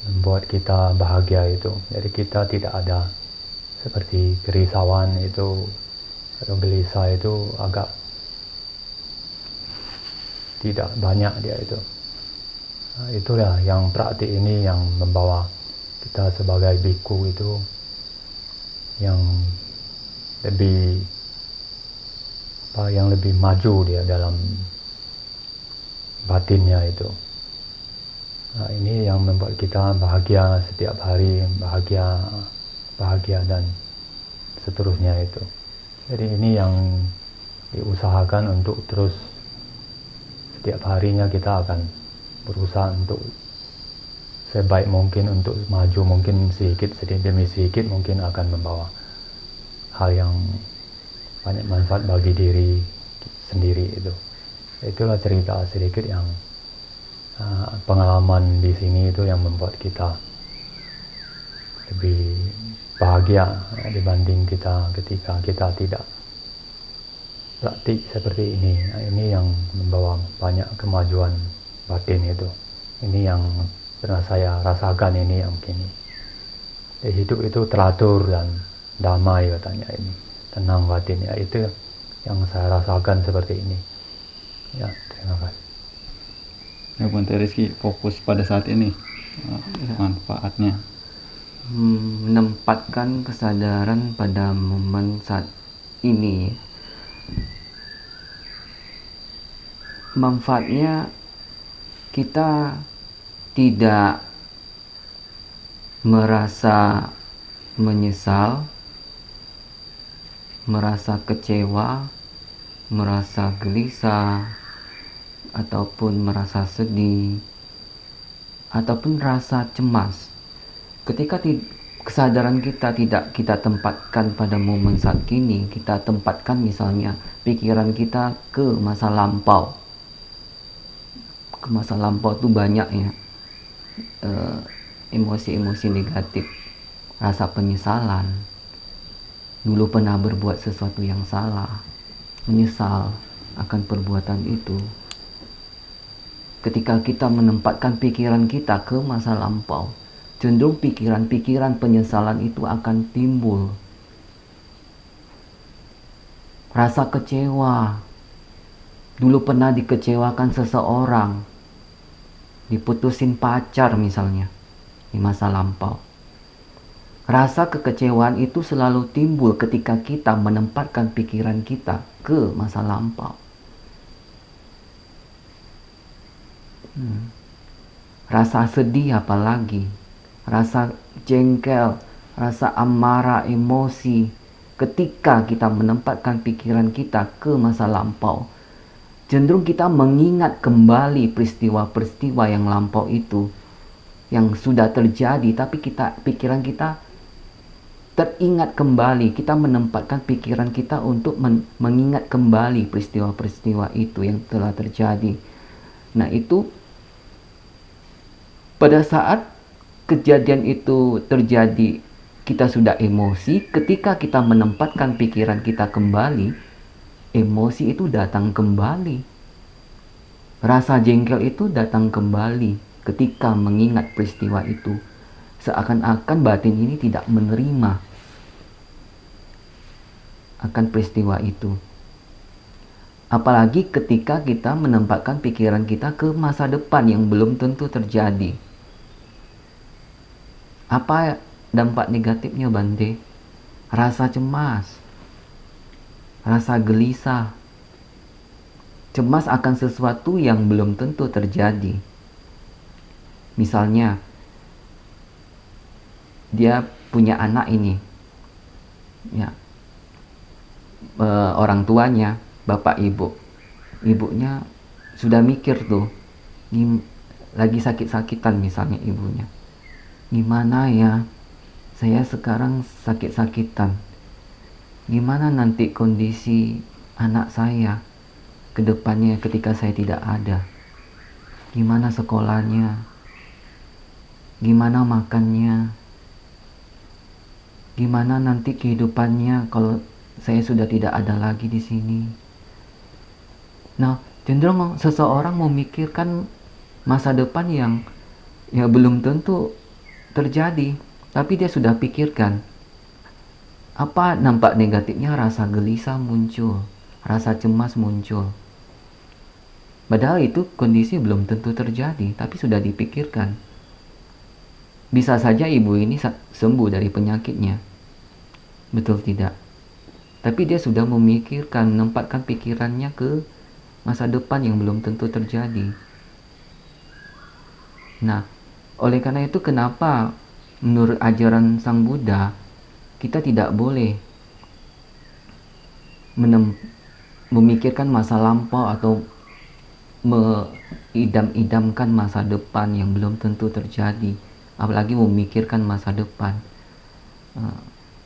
membuat kita bahagia itu. Jadi kita tidak ada seperti kerisauan itu atau gelisah, itu agak tidak banyak dia itu. Nah, itulah yang praktik ini yang membawa kita sebagai bhikkhu itu yang lebih yang lebih maju dia dalam batinnya itu. Nah, ini yang membuat kita bahagia setiap hari, bahagia dan seterusnya itu. Jadi ini yang diusahakan untuk terus setiap harinya kita akan berusaha untuk sebaik mungkin untuk maju, mungkin sedikit demi sedikit mungkin akan membawa hal yang banyak manfaat bagi diri sendiri itu. Itulah cerita sedikit yang pengalaman di sini itu yang membuat kita lebih bahagia dibanding kita ketika kita tidak praktik seperti ini. Nah, ini yang membawa banyak kemajuan batin itu. Ini yang pernah saya rasakan ini yang begini. Hidup itu teratur dan damai katanya ini, tenang batin ya, itu yang saya rasakan seperti ini. Ya, terima kasih. Ya Bante Rizky, fokus pada saat ini manfaatnya. Menempatkan kesadaran pada momen saat ini. Manfaatnya kita tidak merasa menyesal, merasa kecewa, merasa gelisah, ataupun merasa sedih, ataupun rasa cemas. Ketika kesadaran kita tidak kita tempatkan pada momen saat kini, kita tempatkan misalnya pikiran kita ke masa lampau. Ke masa lampau itu banyak ya emosi-emosi negatif, rasa penyesalan, dulu pernah berbuat sesuatu yang salah, menyesal akan perbuatan itu. Ketika kita menempatkan pikiran kita ke masa lampau, cenderung pikiran-pikiran penyesalan itu akan timbul. Rasa kecewa, dulu pernah dikecewakan seseorang, diputusin pacar misalnya di masa lampau. Rasa kekecewaan itu selalu timbul ketika kita menempatkan pikiran kita ke masa lampau. Rasa sedih apalagi, rasa jengkel, rasa amarah, emosi, ketika kita menempatkan pikiran kita ke masa lampau, cenderung kita mengingat kembali peristiwa-peristiwa yang lampau itu, yang sudah terjadi, tapi pikiran kita teringat kembali. Kita menempatkan pikiran kita untuk mengingat kembali peristiwa-peristiwa itu yang telah terjadi. Nah, itu pada saat kejadian itu terjadi, kita sudah emosi. Ketika kita menempatkan pikiran kita kembali, emosi itu datang kembali. Rasa jengkel itu datang kembali ketika mengingat peristiwa itu. Seakan-akan batin ini tidak menerima akan peristiwa itu. Apalagi ketika kita menempatkan pikiran kita ke masa depan yang belum tentu terjadi. Apa dampak negatifnya, Bante? Rasa cemas, rasa gelisah, cemas akan sesuatu yang belum tentu terjadi. Misalnya, dia punya anak ini, ya, orang tuanya, bapak ibunya sudah mikir tuh, lagi sakit-sakitan misalnya ibunya. Gimana ya, saya sekarang sakit-sakitan. Gimana nanti kondisi anak saya ke depannya ketika saya tidak ada? Gimana sekolahnya? Gimana makannya? Gimana nanti kehidupannya kalau saya sudah tidak ada lagi di sini? Nah, cenderung seseorang memikirkan masa depan yang ya belum tentu terjadi, tapi dia sudah pikirkan. Apa nampak negatifnya? Rasa gelisah muncul, rasa cemas muncul. Padahal itu kondisi belum tentu terjadi, tapi sudah dipikirkan. Bisa saja ibu ini sembuh dari penyakitnya. Betul tidak? tapi dia sudah memikirkan, menempatkan pikirannya ke masa depan yang belum tentu terjadi. Nah, oleh karena itu kenapa menurut ajaran Sang Buddha kita tidak boleh memikirkan masa lampau atau mengidam-idamkan masa depan yang belum tentu terjadi, apalagi memikirkan masa depan.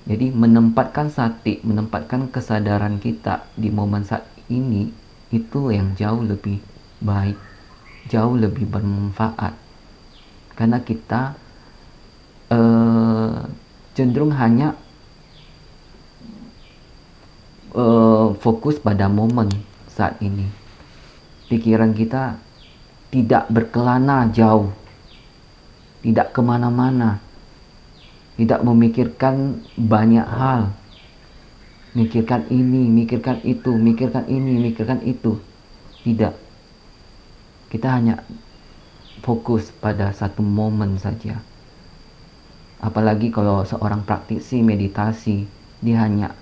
Jadi menempatkan sati, menempatkan kesadaran kita di momen saat ini, itu yang jauh lebih baik, jauh lebih bermanfaat. Karena kita cenderung hanya fokus pada momen saat ini. Pikiran kita tidak berkelana jauh, tidak kemana-mana, tidak memikirkan banyak hal, mikirkan ini, mikirkan itu, mikirkan ini, mikirkan itu. Tidak, kita hanya fokus pada satu momen saja. Apalagi kalau seorang praktisi meditasi, dia hanya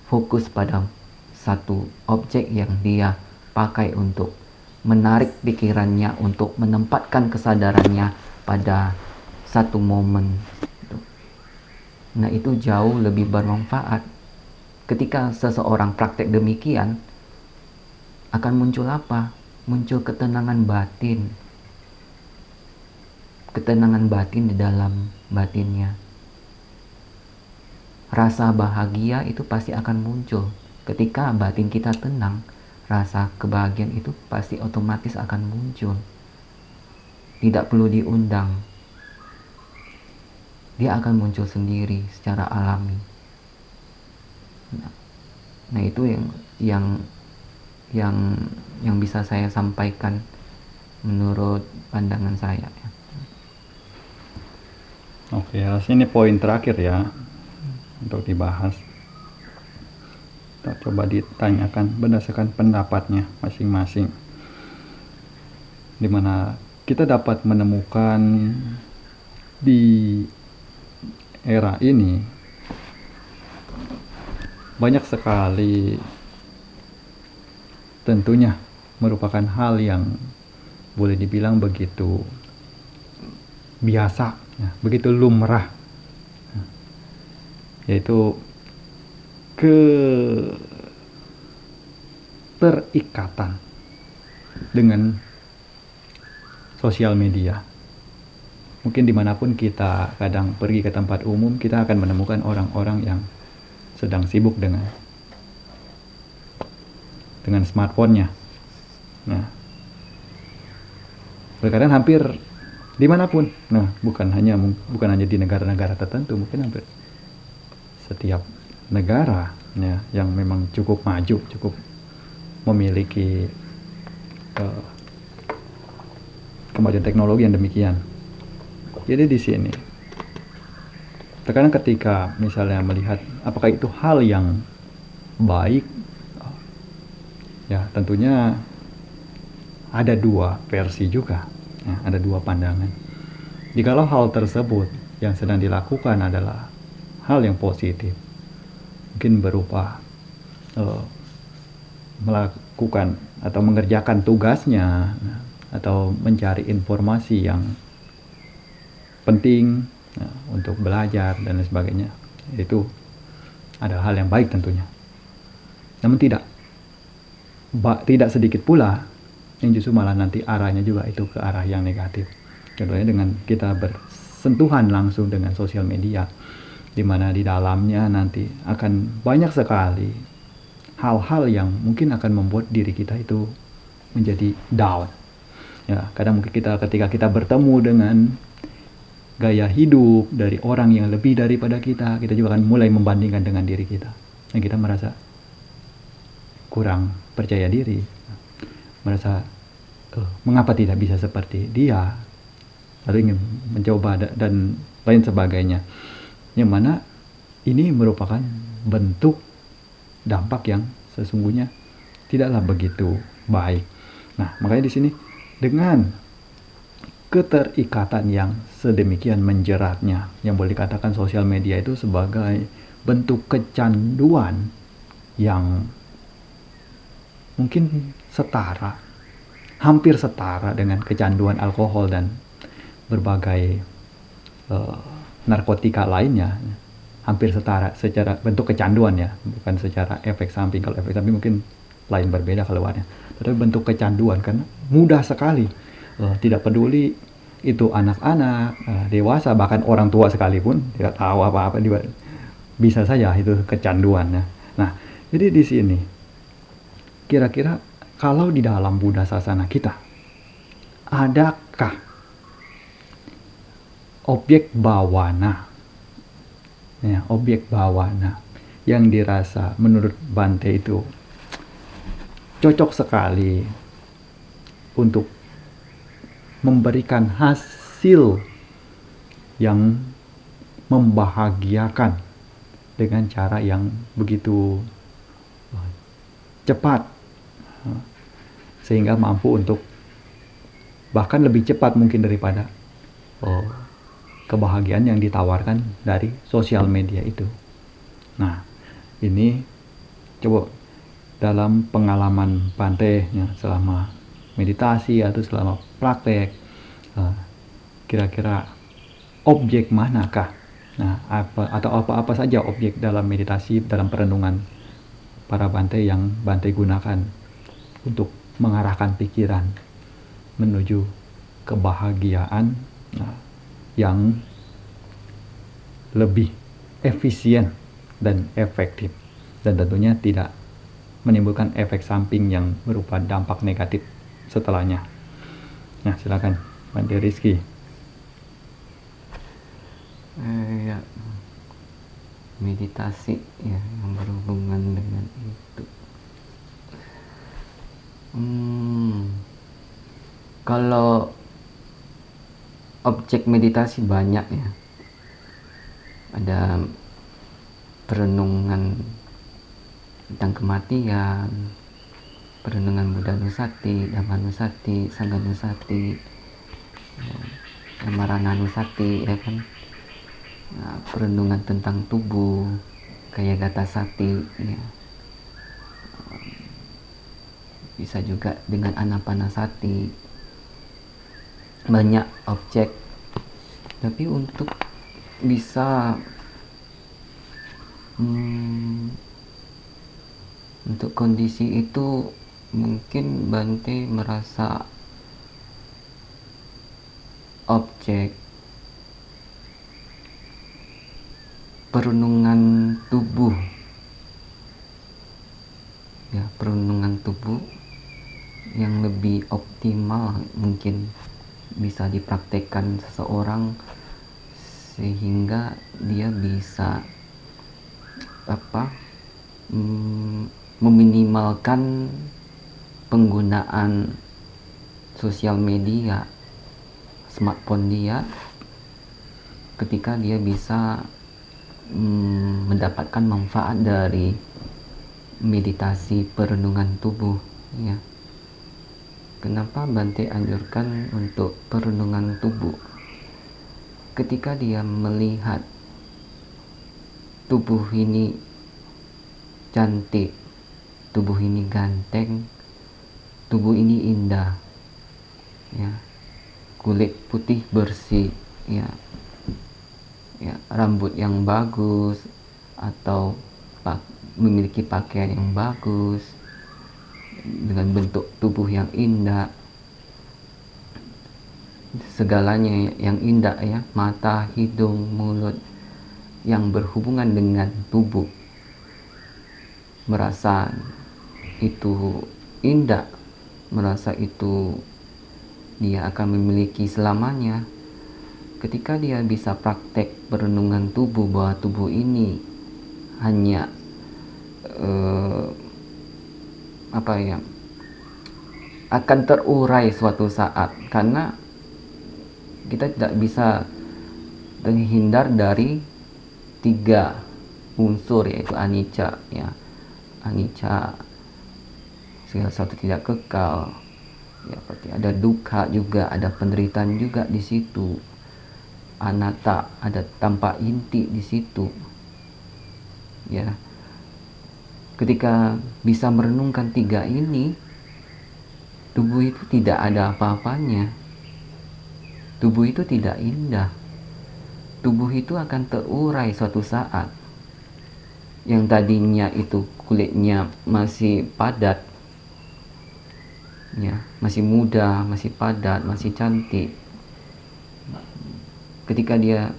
fokus pada satu objek yang dia pakai untuk menarik pikirannya, untuk menempatkan kesadarannya pada satu momen. Nah, itu jauh lebih bermanfaat. Ketika seseorang praktek demikian, akan muncul apa? Muncul ketenangan batin. Ketenangan batin di dalam batinnya. Rasa bahagia itu pasti akan muncul. Ketika batin kita tenang, rasa kebahagiaan itu pasti otomatis akan muncul. Tidak perlu diundang. Dia akan muncul sendiri secara alami. Nah, itu yang bisa saya sampaikan menurut pandangan saya. Oke, ini poin terakhir ya untuk dibahas. Kita coba ditanyakan berdasarkan pendapatnya masing-masing, di mana kita dapat menemukan di era ini banyak sekali tentunya merupakan hal yang boleh dibilang begitu biasa, ya, begitu lumrah, yaitu keterikatan dengan sosial media. Mungkin dimanapun kita kadang pergi ke tempat umum, kita akan menemukan orang-orang yang sedang sibuk dengan smartphone-nya. Nah, terkadang hampir dimanapun. Nah, bukan hanya di negara-negara tertentu, mungkin hampir setiap negara ya, yang memang cukup maju, cukup memiliki kemajuan teknologi yang demikian. Jadi di sini terkadang ketika misalnya melihat apakah itu hal yang baik, ya tentunya ada dua versi juga, ya, ada dua pandangan. Jikalau hal tersebut yang sedang dilakukan adalah hal yang positif, mungkin berupa melakukan atau mengerjakan tugasnya, atau mencari informasi yang penting untuk belajar dan lain sebagainya, itu adalah hal yang baik tentunya. Namun tidak sedikit pula yang justru malah nanti arahnya juga itu ke arah yang negatif. Contohnya dengan kita bersentuhan langsung dengan sosial media, di mana di dalamnya nanti akan banyak sekali hal-hal yang mungkin akan membuat diri kita itu menjadi down. Ya, kadang mungkin ketika kita bertemu dengan gaya hidup dari orang yang lebih daripada kita juga akan mulai membandingkan dengan diri kita. Dan kita merasa kurang percaya diri, merasa mengapa tidak bisa seperti dia, lalu ingin mencoba dan lain sebagainya. Yang mana ini merupakan bentuk dampak yang sesungguhnya tidaklah begitu baik. Nah, makanya di sini dengan keterikatan yang sedemikian menjeratnya, yang boleh dikatakan sosial media itu sebagai bentuk kecanduan yang mungkin hampir setara dengan kecanduan alkohol dan berbagai narkotika lainnya, hampir setara secara bentuk kecanduan ya, bukan secara efek samping. Kalau efek samping mungkin lain, berbeda keluarnya, tetapi bentuk kecanduan karena mudah sekali, tidak peduli itu anak-anak, dewasa, bahkan orang tua sekalipun tidak tahu apa-apa, bisa saja itu kecanduan ya. Nah, jadi di sini kira-kira kalau di dalam Buddha Sasana kita adakah objek bawana ya, objek bawana yang dirasa menurut Bante itu cocok sekali untuk memberikan hasil yang membahagiakan dengan cara yang begitu cepat, sehingga mampu untuk bahkan lebih cepat mungkin daripada kebahagiaan yang ditawarkan dari sosial media itu. Nah, ini coba dalam pengalaman Bante ya, selama meditasi atau selama praktek, kira-kira objek manakah, apa saja objek dalam meditasi, dalam perenungan para Bante yang Bante gunakan untuk mengarahkan pikiran menuju kebahagiaan yang lebih efisien dan efektif, dan tentunya tidak menimbulkan efek samping yang berupa dampak negatif setelahnya. Nah, silakan Bante Rizky. Ya, meditasi ya yang berhubungan dengan itu. Kalau objek meditasi banyak ya. Ada perenungan tentang kematian, perenungan Buddha Nusati, Dhamma Nusati, Sangha Nusati, Marana Nusati, ya kan. Nah, perenungan tentang tubuh, Kayagata Sati, ya. Bisa juga dengan Anapanasati. Banyak objek, tapi untuk bisa untuk kondisi itu mungkin Bante merasa objek perenungan tubuh ya, perenungan tubuh yang lebih optimal mungkin bisa dipraktekkan seseorang sehingga dia bisa meminimalkan penggunaan sosial media, smartphone dia, ketika dia bisa mendapatkan manfaat dari meditasi perenungan tubuh ya. Kenapa Bante anjurkan untuk perenungan tubuh? Ketika dia melihat tubuh ini cantik, tubuh ini ganteng, tubuh ini indah ya, kulit putih bersih ya, rambut yang bagus atau memiliki pakaian yang bagus dengan bentuk tubuh yang indah, segalanya yang indah ya, mata, hidung, mulut yang berhubungan dengan tubuh, merasa itu indah, merasa itu dia akan memiliki selamanya. Ketika dia bisa praktek perenungan tubuh, bahwa tubuh ini hanya akan terurai suatu saat, karena kita tidak bisa terhindar dari 3 unsur, yaitu anicca ya, anicca segala sesuatu tidak kekal ya, berarti ada dukkha juga, ada penderitaan juga di situ, anatta, ada tanpa inti di situ ya. ketika bisa merenungkan 3 ini, tubuh itu tidak ada apa-apanya. Tubuh itu tidak indah. Tubuh itu akan terurai suatu saat. Yang tadinya itu kulitnya masih padat, ya, masih muda, masih padat, masih cantik. Ketika dia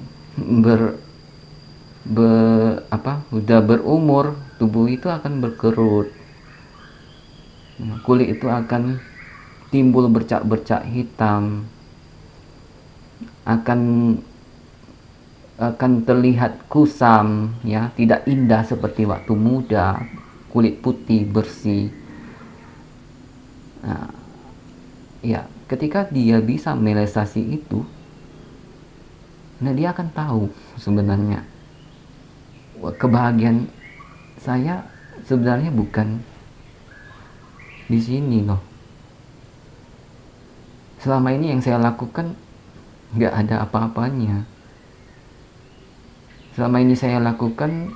udah berumur, tubuh itu akan berkerut. Kulit itu akan timbul bercak-bercak hitam, akan terlihat kusam, ya, tidak indah seperti waktu muda, kulit putih bersih. Nah, ya, ketika dia bisa merealisasi itu, nah dia akan tahu sebenarnya kebahagiaan saya sebenarnya bukan di sini loh. Selama ini yang saya lakukan nggak ada apa-apanya. Selama ini saya lakukan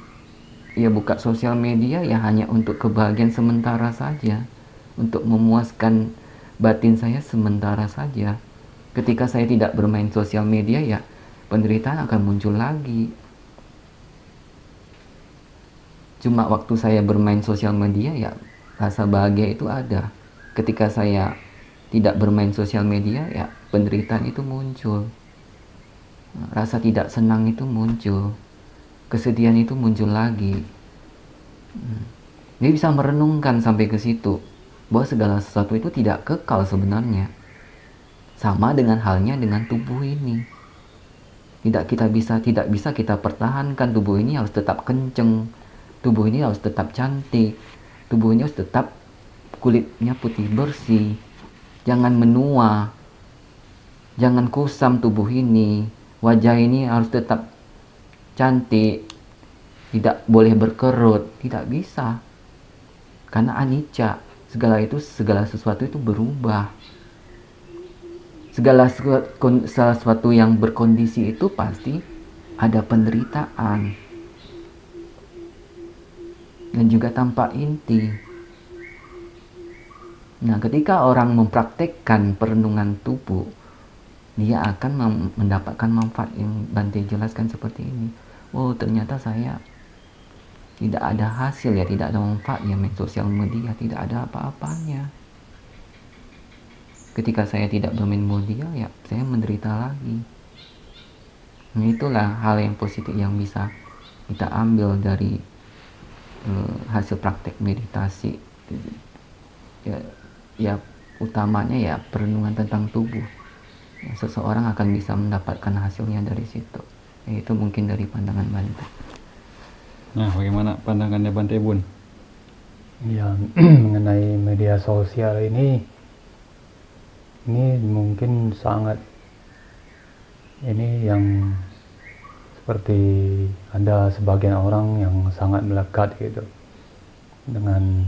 ya buka sosial media ya hanya untuk kebahagiaan sementara saja, untuk memuaskan batin saya sementara saja. Ketika saya tidak bermain sosial media ya penderitaan akan muncul lagi. Cuma waktu saya bermain sosial media ya rasa bahagia itu ada. Ketika saya tidak bermain sosial media ya penderitaan itu muncul. Rasa tidak senang itu muncul. Kesedihan itu muncul lagi. Dia bisa merenungkan sampai ke situ bahwa segala sesuatu itu tidak kekal sebenarnya. Sama dengan halnya dengan tubuh ini. Tidak bisa kita pertahankan. Tubuh ini harus tetap kenceng. Tubuh ini harus tetap cantik. Tubuh ini harus tetap kulitnya putih bersih. Jangan menua. Jangan kusam tubuh ini. Wajah ini harus tetap cantik, tidak boleh berkerut, tidak bisa, karena anicca, segala sesuatu itu berubah, segala sesuatu yang berkondisi itu pasti ada penderitaan dan juga tanpa inti. Nah, ketika orang mempraktekkan perenungan tubuh, dia akan mendapatkan manfaat yang Bante jelaskan seperti ini. Oh, ternyata saya tidak ada hasil ya, tidak ada manfaat ya main sosial media, tidak ada apa-apanya. Ketika saya tidak bermain media ya saya menderita lagi. Nah, itulah hal yang positif yang bisa kita ambil dari hasil praktek meditasi. Ya utamanya ya perenungan tentang tubuh. Seseorang akan bisa mendapatkan hasilnya dari situ. Itu mungkin dari pandangan Bante. Nah, bagaimana pandangannya Bante Bun? Ya, mengenai media sosial ini mungkin sangat yang seperti ada sebagian orang yang sangat melekat gitu dengan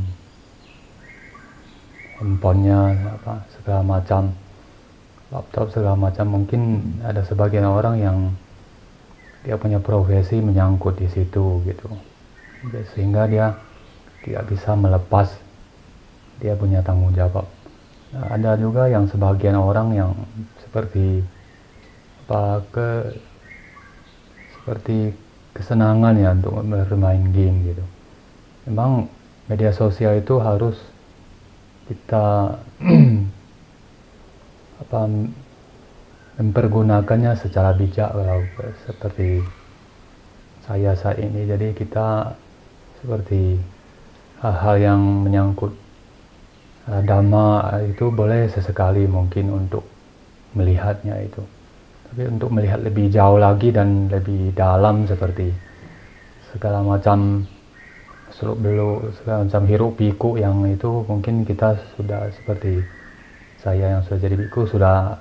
handphonenya, segala macam, laptop segala macam. Mungkin ada sebagian orang yang dia punya profesi menyangkut di situ gitu, sehingga dia tidak bisa melepas, dia punya tanggung jawab. Nah, ada juga yang sebagian orang yang seperti seperti kesenangan ya untuk bermain game gitu. Memang media sosial itu harus kita mempergunakannya secara bijak, kalau seperti saya saat ini. Jadi kita seperti hal-hal yang menyangkut dhamma itu boleh sesekali mungkin untuk melihatnya itu, tapi untuk melihat lebih jauh lagi dan lebih dalam seperti segala macam seluk-beluk, segala macam hiruk pikuk yang itu mungkin kita sudah, seperti saya yang sudah jadi biku, sudah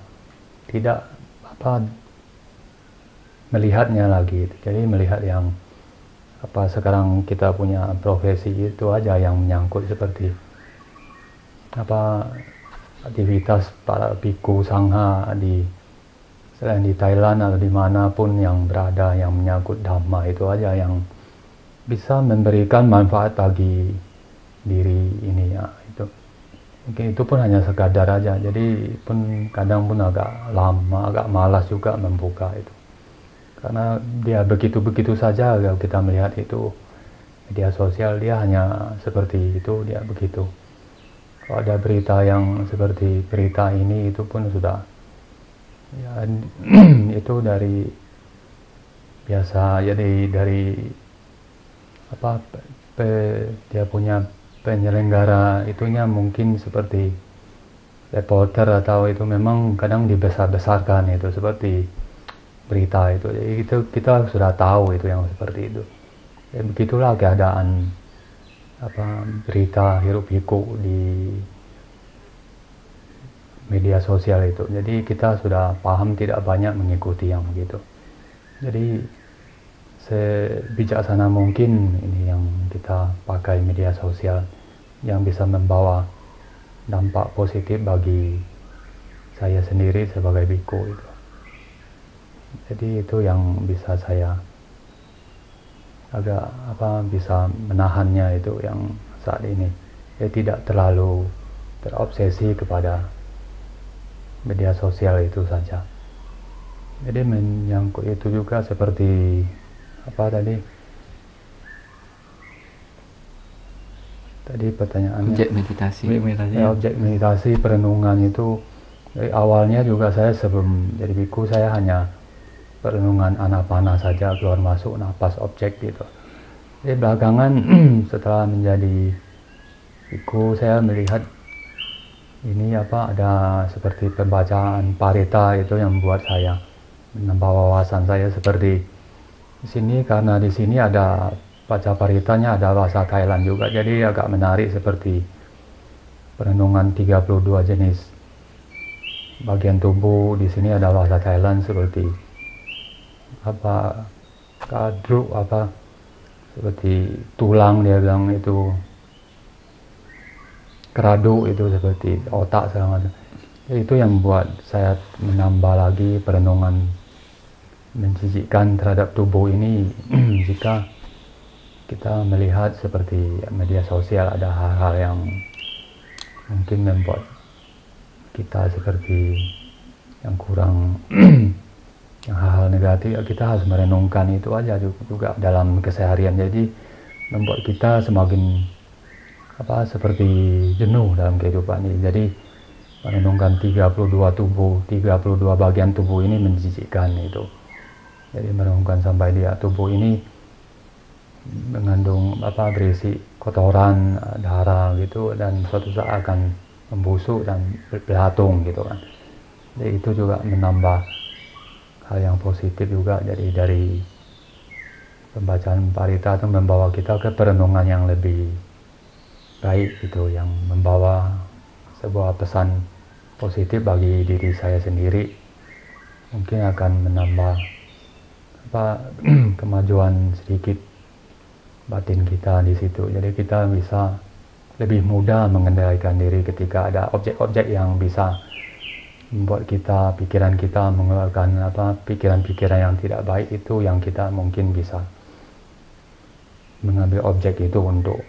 tidak melihatnya lagi. Jadi melihat yang sekarang kita punya profesi itu aja yang menyangkut seperti aktivitas para biku sangha selain di Thailand atau dimanapun yang berada yang menyangkut dhamma, itu aja yang bisa memberikan manfaat bagi diri ini ya, itu mungkin itu pun hanya sekadar aja, jadi pun kadang pun agak lama, agak malas juga membuka itu, karena dia begitu-begitu saja. Kalau kita melihat itu media sosial, dia hanya seperti itu, dia begitu. Kalau ada berita yang seperti berita ini, itu pun sudah ya, itu dari biasa, jadi dari apa, dia punya penyelenggara itunya mungkin seperti reporter, atau itu memang kadang dibesar-besarkan itu seperti berita itu. Jadi itu kita sudah tahu itu yang seperti itu. Ya, begitulah keadaan apa berita hiruk pikuk di media sosial itu. Jadi kita sudah paham, tidak banyak mengikuti yang begitu. Jadi sebijaksana mungkin ini yang kita pakai media sosial, yang bisa membawa dampak positif bagi saya sendiri sebagai biku itu. Jadi itu yang bisa saya agak bisa menahannya itu yang saat ini. Ya, tidak terlalu terobsesi kepada media sosial itu saja. Jadi menyangkut itu juga seperti apa tadi pertanyaannya, objek meditasi. Ya, objek meditasi perenungan itu dari awalnya juga saya sebelum jadi biku saya hanya perenungan anapana saja, keluar masuk napas objek gitu. Jadi belakangan setelah menjadi biku saya melihat ini ada seperti pembacaan parita itu yang membuat saya menambah wawasan saya seperti di sini, karena di sini ada baca paritanya ada bahasa Thailand juga, jadi agak menarik seperti perenungan 32 jenis bagian tubuh. Di sini ada bahasa Thailand seperti kadruk seperti tulang, dia bilang itu keraduk, itu seperti otak segala macam. Itu yang membuat saya menambah lagi perenungan menjijikkan terhadap tubuh ini. Jika kita melihat seperti media sosial ada hal-hal yang mungkin membuat kita seperti yang kurang yang hal-hal negatif, kita harus merenungkan itu aja juga dalam keseharian. Jadi membuat kita semakin seperti jenuh dalam kehidupan ini. Jadi merenungkan 32 bagian tubuh ini menjijikkan itu. Jadi merenungkan sampai dia tubuh ini mengandung berisi kotoran, darah gitu, dan suatu saat akan membusuk dan belatung gitu kan. Jadi itu juga menambah hal yang positif juga. Jadi dari pembacaan parita itu membawa kita ke perenungan yang lebih baik gitu, yang membawa sebuah pesan positif bagi diri saya sendiri, mungkin akan menambah kemajuan sedikit batin kita di situ. Jadi kita bisa lebih mudah mengendalikan diri ketika ada objek-objek yang bisa membuat pikiran kita mengeluarkan pikiran-pikiran yang tidak baik itu, yang kita mungkin bisa mengambil objek itu untuk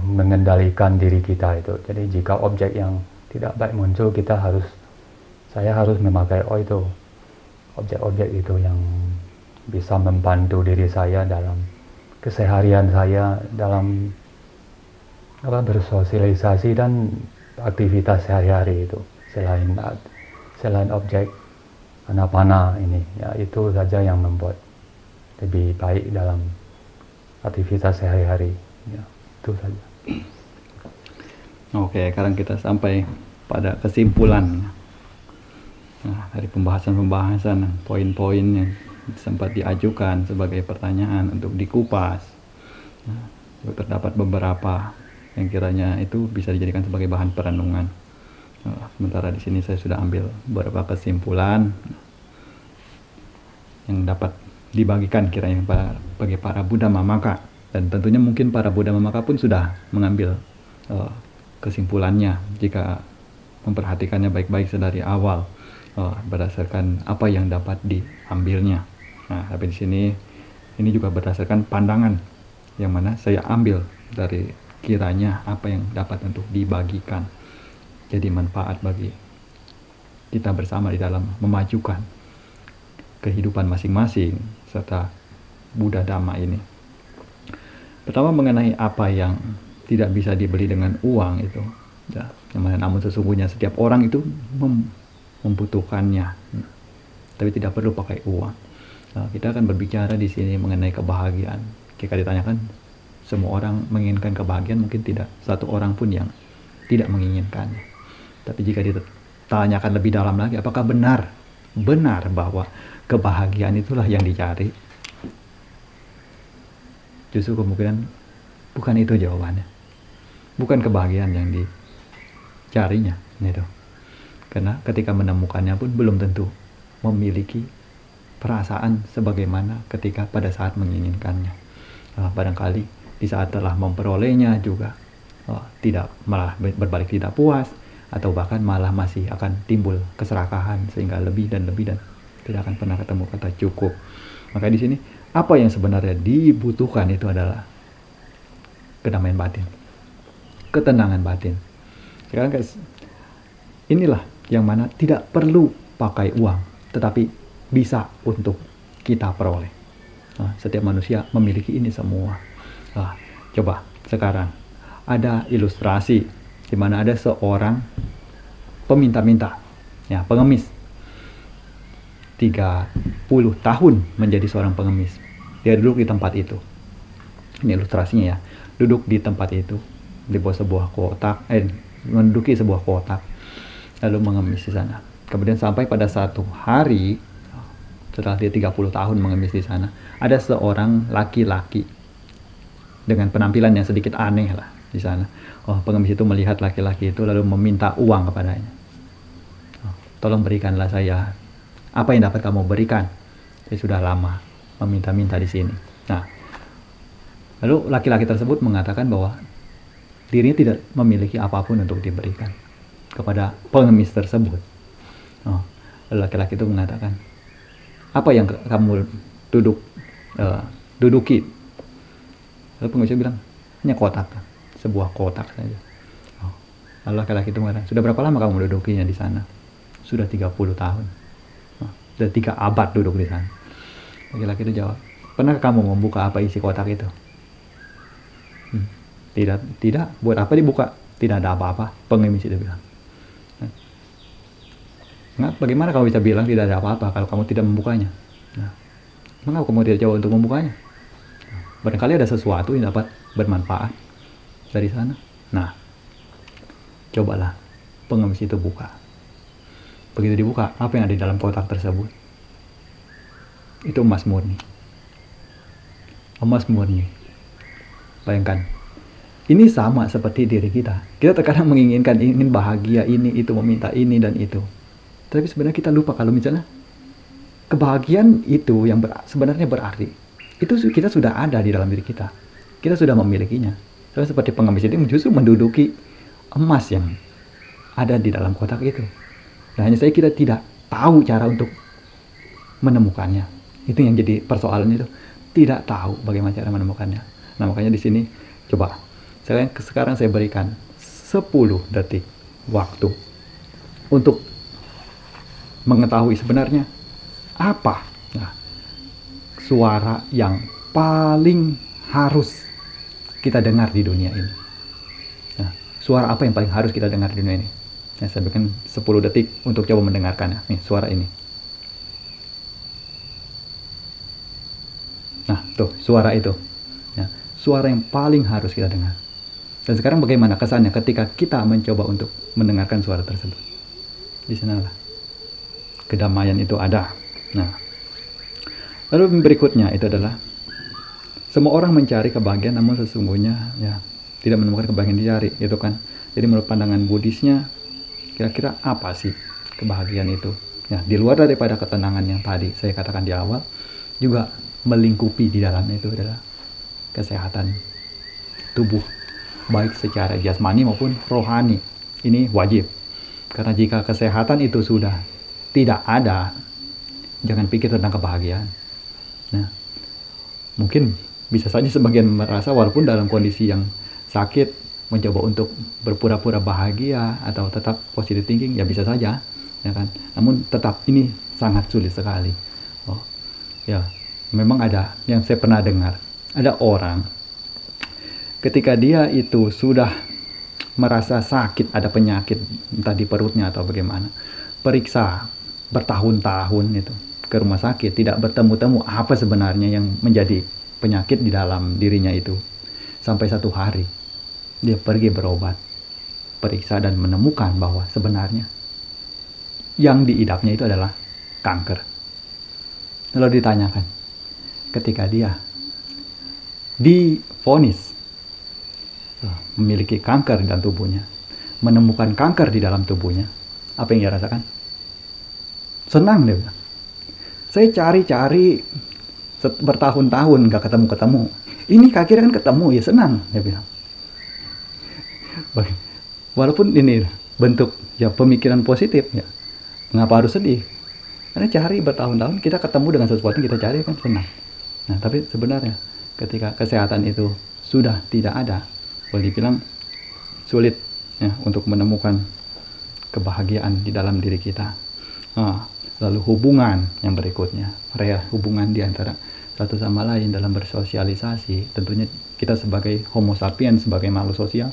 mengendalikan diri kita itu. Jadi jika objek yang tidak baik muncul, saya harus memakai itu objek-objek itu yang bisa membantu diri saya dalam keseharian saya, dalam bersosialisasi dan aktivitas sehari-hari itu, selain objek anapana ini ya. Itu saja yang membuat lebih baik dalam aktivitas sehari-hari ya, itu saja. Oke, sekarang kita sampai pada kesimpulan. Nah, dari pembahasan poin-poin yang sempat diajukan sebagai pertanyaan untuk dikupas, terdapat beberapa yang kiranya itu bisa dijadikan sebagai bahan perenungan. Sementara di sini saya sudah ambil beberapa kesimpulan yang dapat dibagikan kiranya bagi para Buddha Mamaka, dan tentunya mungkin para Buddha Mamaka pun sudah mengambil kesimpulannya jika memperhatikannya baik-baik sedari awal, berdasarkan apa yang dapat diambilnya. Nah, tapi di sini ini juga berdasarkan pandangan yang mana saya ambil dari kiranya apa yang dapat untuk dibagikan jadi manfaat bagi kita bersama di dalam memajukan kehidupan masing-masing serta Buddha Dhamma ini. Pertama, mengenai apa yang tidak bisa dibeli dengan uang itu, ya, namun sesungguhnya setiap orang itu membutuhkannya, tapi tidak perlu pakai uang. Nah, kita akan berbicara di sini mengenai kebahagiaan. Jika ditanyakan, semua orang menginginkan kebahagiaan, mungkin tidak satu orang pun yang tidak menginginkannya. Tapi jika ditanyakan lebih dalam lagi, apakah benar bahwa kebahagiaan itulah yang dicari? Justru kemungkinan bukan itu jawabannya. Bukan kebahagiaan yang dicarinya, gitu. Karena ketika menemukannya pun belum tentu memiliki perasaan sebagaimana ketika pada saat menginginkannya. Barangkali di saat telah memperolehnya juga tidak, malah berbalik tidak puas, atau bahkan malah masih akan timbul keserakahan sehingga lebih dan tidak akan pernah ketemu kata cukup. Maka di sini apa yang sebenarnya dibutuhkan itu adalah kedamaian batin, ketenangan batin. Sekarang guys, inilah yang mana tidak perlu pakai uang, tetapi bisa untuk kita peroleh. Setiap manusia memiliki ini semua. Coba sekarang ada ilustrasi di mana ada seorang peminta-minta, ya, pengemis. 30 tahun menjadi seorang pengemis. Dia duduk di tempat itu. Ini ilustrasinya ya. Duduk di tempat itu di bawah sebuah kotak, menduduki sebuah kotak, lalu mengemis di sana. Kemudian sampai pada satu hari setelah dia 30 tahun mengemis di sana, ada seorang laki-laki dengan penampilan yang sedikit aneh lah di sana. Pengemis itu melihat laki-laki itu lalu meminta uang kepadanya. Tolong berikanlah saya apa yang dapat kamu berikan. Saya sudah lama meminta-minta di sini. Nah, lalu laki-laki tersebut mengatakan bahwa dirinya tidak memiliki apapun untuk diberikan kepada pengemis tersebut. Lalu laki-laki itu mengatakan, apa yang kamu duduki? Lalu pengemis bilang, hanya kotak, sebuah kotak saja. Lalu laki-laki itu mengatakan, sudah berapa lama kamu dudukinya di sana? Sudah 30 tahun. Sudah 3 abad duduk di sana. Laki-laki itu jawab, pernah kamu membuka apa isi kotak itu? Tidak. Buat apa dibuka? Tidak ada apa-apa. Pengemis itu bilang. Nah, bagaimana kamu bisa bilang tidak ada apa-apa kalau kamu tidak membukanya? Mengapa kamu tidak coba untuk membukanya? Barangkali ada sesuatu yang dapat bermanfaat dari sana. Nah, cobalah pengemis itu buka. Begitu dibuka, apa yang ada di dalam kotak tersebut? Itu emas murni. Emas murni. Bayangkan, ini sama seperti diri kita. Kita terkadang ingin bahagia ini, itu, meminta ini dan itu. Tapi sebenarnya kita lupa kalau misalnya kebahagiaan itu yang sebenarnya berarti itu kita sudah ada di dalam diri kita. Kita sudah memilikinya. Seperti pengemis itu justru menduduki emas yang ada di dalam kotak itu. Nah, hanya saya kita tidak tahu cara untuk menemukannya. Itu yang jadi persoalan itu. Tidak tahu bagaimana cara menemukannya. Nah, makanya di sini coba sekarang saya berikan 10 detik waktu untuk mengetahui sebenarnya apa suara yang paling harus kita dengar di dunia ini. Suara apa yang paling harus kita dengar di dunia ini? Saya berikan 10 detik untuk coba mendengarkannya. Nih, suara ini. Nah, tuh, suara itu. Suara yang paling harus kita dengar. Dan sekarang bagaimana kesannya ketika kita mencoba untuk mendengarkan suara tersebut? Di sanalah kedamaian itu ada. Nah, lalu berikutnya itu adalah semua orang mencari kebahagiaan, namun sesungguhnya tidak menemukan kebahagiaan dicari, gitu kan? Jadi menurut pandangan Buddhisnya, kira-kira apa sih kebahagiaan itu? Di luar daripada ketenangan yang tadi saya katakan di awal, juga melingkupi di dalamnya itu adalah kesehatan tubuh, baik secara jasmani maupun rohani. Ini wajib. Karena jika kesehatan itu sudah tidak ada, jangan pikir tentang kebahagiaan. Nah, mungkin bisa saja sebagian merasa walaupun dalam kondisi yang sakit mencoba untuk berpura-pura bahagia atau tetap positive thinking, ya bisa saja, ya kan. Namun tetap ini sangat sulit sekali. Ya, memang ada yang saya pernah dengar, ada orang ketika dia itu sudah merasa sakit, ada penyakit entah di perutnya atau bagaimana, periksa bertahun-tahun itu ke rumah sakit, tidak bertemu-temu apa sebenarnya yang menjadi penyakit di dalam dirinya itu. Sampai satu hari dia pergi berobat, periksa dan menemukan bahwa sebenarnya yang diidapnya itu adalah kanker. Lalu ditanyakan, ketika dia divonis memiliki kanker di dalam tubuhnya, menemukan kanker di dalam tubuhnya, apa yang dia rasakan? Senang, dia bilang. Saya cari-cari bertahun-tahun gak ketemu-ketemu. Ini akhirnya kan ketemu, ya senang, dia bilang. Walaupun ini bentuk ya pemikiran positif, ya mengapa harus sedih? Karena cari bertahun-tahun, kita ketemu dengan sesuatu yang kita cari kan senang. Nah, tapi sebenarnya ketika kesehatan itu sudah tidak ada, boleh dibilang sulit ya untuk menemukan kebahagiaan di dalam diri kita. Lalu hubungan yang berikutnya, hubungan di antara satu sama lain dalam bersosialisasi. Tentunya kita sebagai homo sapiens, sebagai makhluk sosial,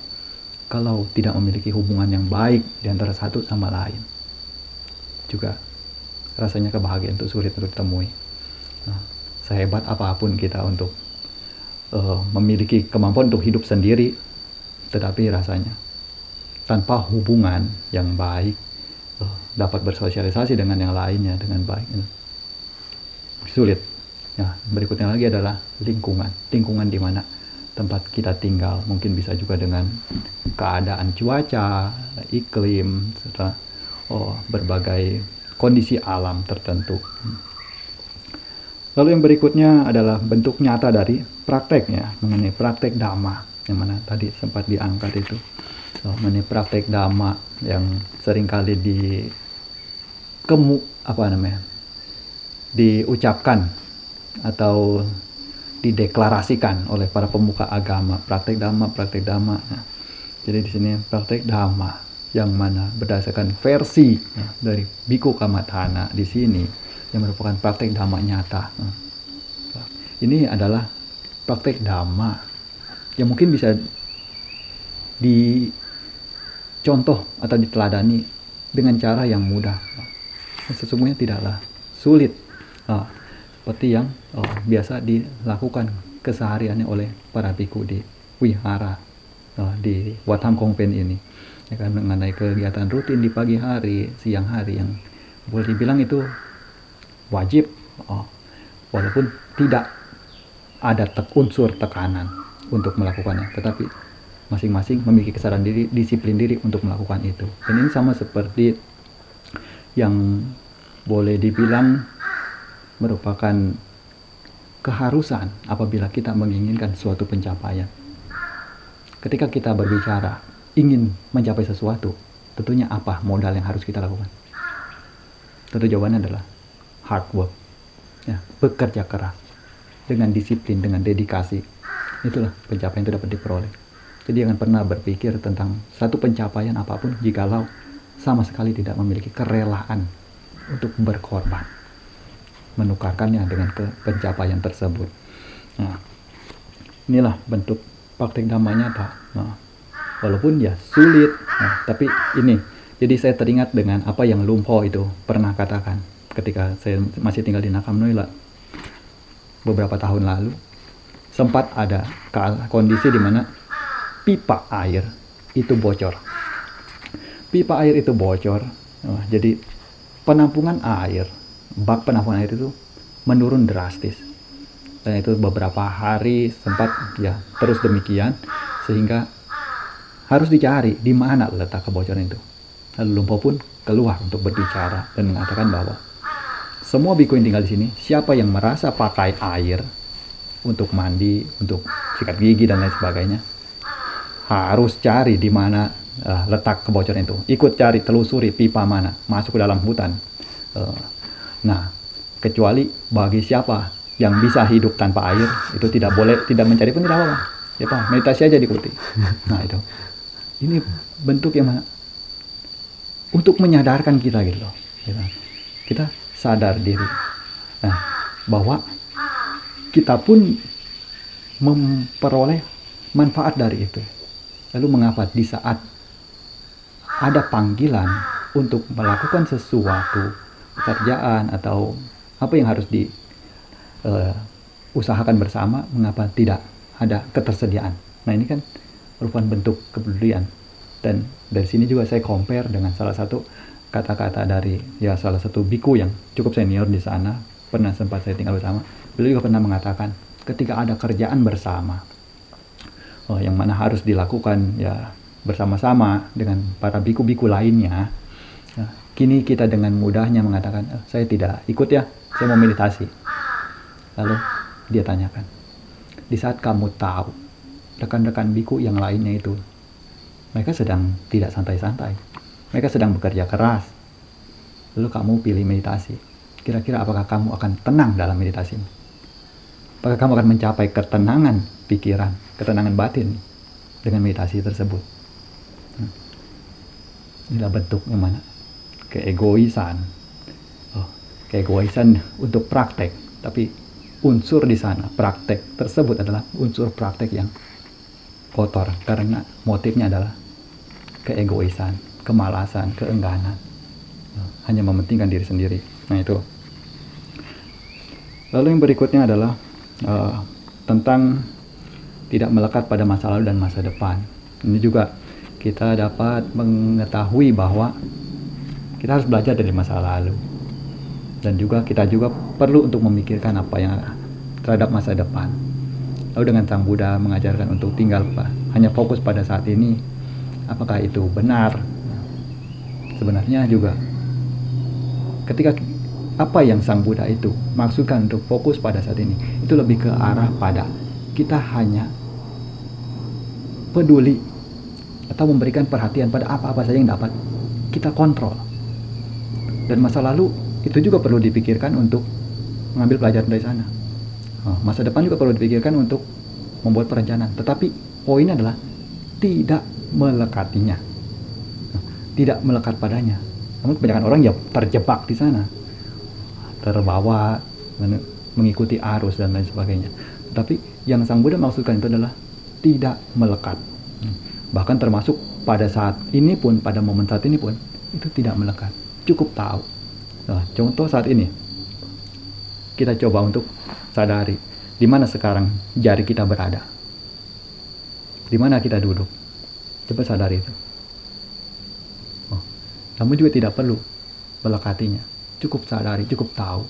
kalau tidak memiliki hubungan yang baik di antara satu sama lain, juga rasanya kebahagiaan itu sulit untuk ditemui. Sehebat apapun kita untuk memiliki kemampuan untuk hidup sendiri, tetapi rasanya tanpa hubungan yang baik, dapat bersosialisasi dengan yang lainnya dengan baik, sulit. Ya, berikutnya lagi adalah lingkungan di mana tempat kita tinggal, mungkin bisa juga dengan keadaan cuaca, iklim, serta berbagai kondisi alam tertentu. Lalu yang berikutnya adalah bentuk nyata dari prakteknya, mengenai praktek Dhamma, yang mana tadi sempat diangkat itu, mengenai praktek Dhamma yang seringkali diucapkan atau dideklarasikan oleh para pemuka agama, praktek Dhamma. Nah, jadi di sini praktek Dhamma yang mana berdasarkan versi dari Bhikkhu Kamathana di sini yang merupakan praktek Dhamma nyata. Ini adalah praktek Dhamma yang mungkin bisa dicontoh atau diteladani dengan cara yang mudah. Sesungguhnya tidaklah sulit seperti yang biasa dilakukan kesehariannya oleh para bhikkhu di wihara di Wat Tham Kong Pen ini, ya kan, mengenai kegiatan rutin di pagi hari, siang hari yang boleh dibilang itu wajib, walaupun tidak ada unsur tekanan untuk melakukannya, tetapi masing-masing memiliki kesadaran diri, disiplin diri untuk melakukan itu. Dan ini sama seperti yang boleh dibilang merupakan keharusan apabila kita menginginkan suatu pencapaian. Ketika kita berbicara ingin mencapai sesuatu, tentunya apa modal yang harus kita lakukan? Tentu jawabannya adalah hard work, ya, bekerja keras dengan disiplin, dengan dedikasi. Itulah pencapaian itu dapat diperoleh. Jadi jangan pernah berpikir tentang satu pencapaian apapun jikalau sama sekali tidak memiliki kerelaan untuk berkorban, menukarkannya dengan pencapaian tersebut. Nah, inilah bentuk praktek Dhamma nyata. Nah, walaupun ya sulit, tapi ini. Jadi saya teringat dengan apa yang Luang Por itu pernah katakan ketika saya masih tinggal di Nakham Noila beberapa tahun lalu. Sempat ada kondisi di mana pipa air itu bocor. Pipa air itu bocor. Jadi penampungan air, bak penampungan air itu menurun drastis. Dan itu beberapa hari sempat ya terus demikian, sehingga harus dicari di mana letak kebocoran itu. Lalu Luang Por pun keluar untuk berbicara dan mengatakan bahwa semua bhikkhu yang tinggal di sini, siapa yang merasa pakai air untuk mandi, untuk sikat gigi dan lain sebagainya, harus cari di mana letak kebocoran itu. Ikut cari, telusuri pipa mana, masuk ke dalam hutan. Nah, kecuali bagi siapa yang bisa hidup tanpa air, itu tidak boleh, tidak mencari pun tidak apa-apa. Ya Pak, meditasi aja diikuti. Nah itu, ini bentuk yang mana? Untuk menyadarkan kita gitu loh. Kita sadar diri. Nah, bahwa kita pun memperoleh manfaat dari itu. Lalu mengapa di saat ada panggilan untuk melakukan sesuatu, pekerjaan atau apa yang harus diusahakan bersama, mengapa tidak ada ketersediaan? Nah ini kan merupakan bentuk kepedulian. Dan dari sini juga saya compare dengan salah satu kata-kata dari salah satu biku yang cukup senior di sana, pernah sempat saya tinggal bersama. Beliau juga pernah mengatakan, ketika ada kerjaan bersama, yang mana harus dilakukan ya bersama-sama dengan para biku-biku lainnya, kini kita dengan mudahnya mengatakan, saya tidak ikut ya, saya mau meditasi. Lalu dia tanyakan, di saat kamu tahu rekan-rekan biku yang lainnya itu mereka sedang tidak santai-santai, mereka sedang bekerja keras, lalu kamu pilih meditasi, kira-kira apakah kamu akan tenang dalam meditasi ini? Apakah kamu akan mencapai ketenangan pikiran, ketenangan batin dengan meditasi tersebut? Inilah bentuk yang mana? Keegoisan. Keegoisan untuk praktek, tapi unsur di sana, praktek tersebut adalah unsur praktek yang kotor, karena motifnya adalah keegoisan, kemalasan, keengganan, hanya mementingkan diri sendiri. Nah itu. Lalu yang berikutnya adalah tentang tidak melekat pada masa lalu dan masa depan. Ini juga kita dapat mengetahui bahwa kita harus belajar dari masa lalu, dan juga kita juga perlu untuk memikirkan apa yang terhadap masa depan. Lalu dengan Sang Buddha mengajarkan untuk tinggal hanya fokus pada saat ini, apakah itu benar? Sebenarnya juga ketika apa yang Sang Buddha itu maksudkan untuk fokus pada saat ini, itu lebih ke arah pada kita hanya peduli atau memberikan perhatian pada apa-apa saja yang dapat kita kontrol. Dan masa lalu itu juga perlu dipikirkan untuk mengambil pelajaran dari sana. Masa depan juga perlu dipikirkan untuk membuat perencanaan. Tetapi poinnya adalah tidak melekatinya, tidak melekat padanya. Namun kebanyakan orang ya terjebak di sana, terbawa mengikuti arus dan lain sebagainya. Tapi yang Sang Buddha maksudkan itu adalah tidak melekat. Bahkan termasuk pada saat ini pun, pada momen saat ini pun, itu tidak melekat. Cukup tahu. Nah, contoh saat ini, kita coba untuk sadari di mana sekarang jari kita berada, di mana kita duduk. Coba sadari itu. Namun juga tidak perlu melekatinya. Cukup sadari, cukup tahu.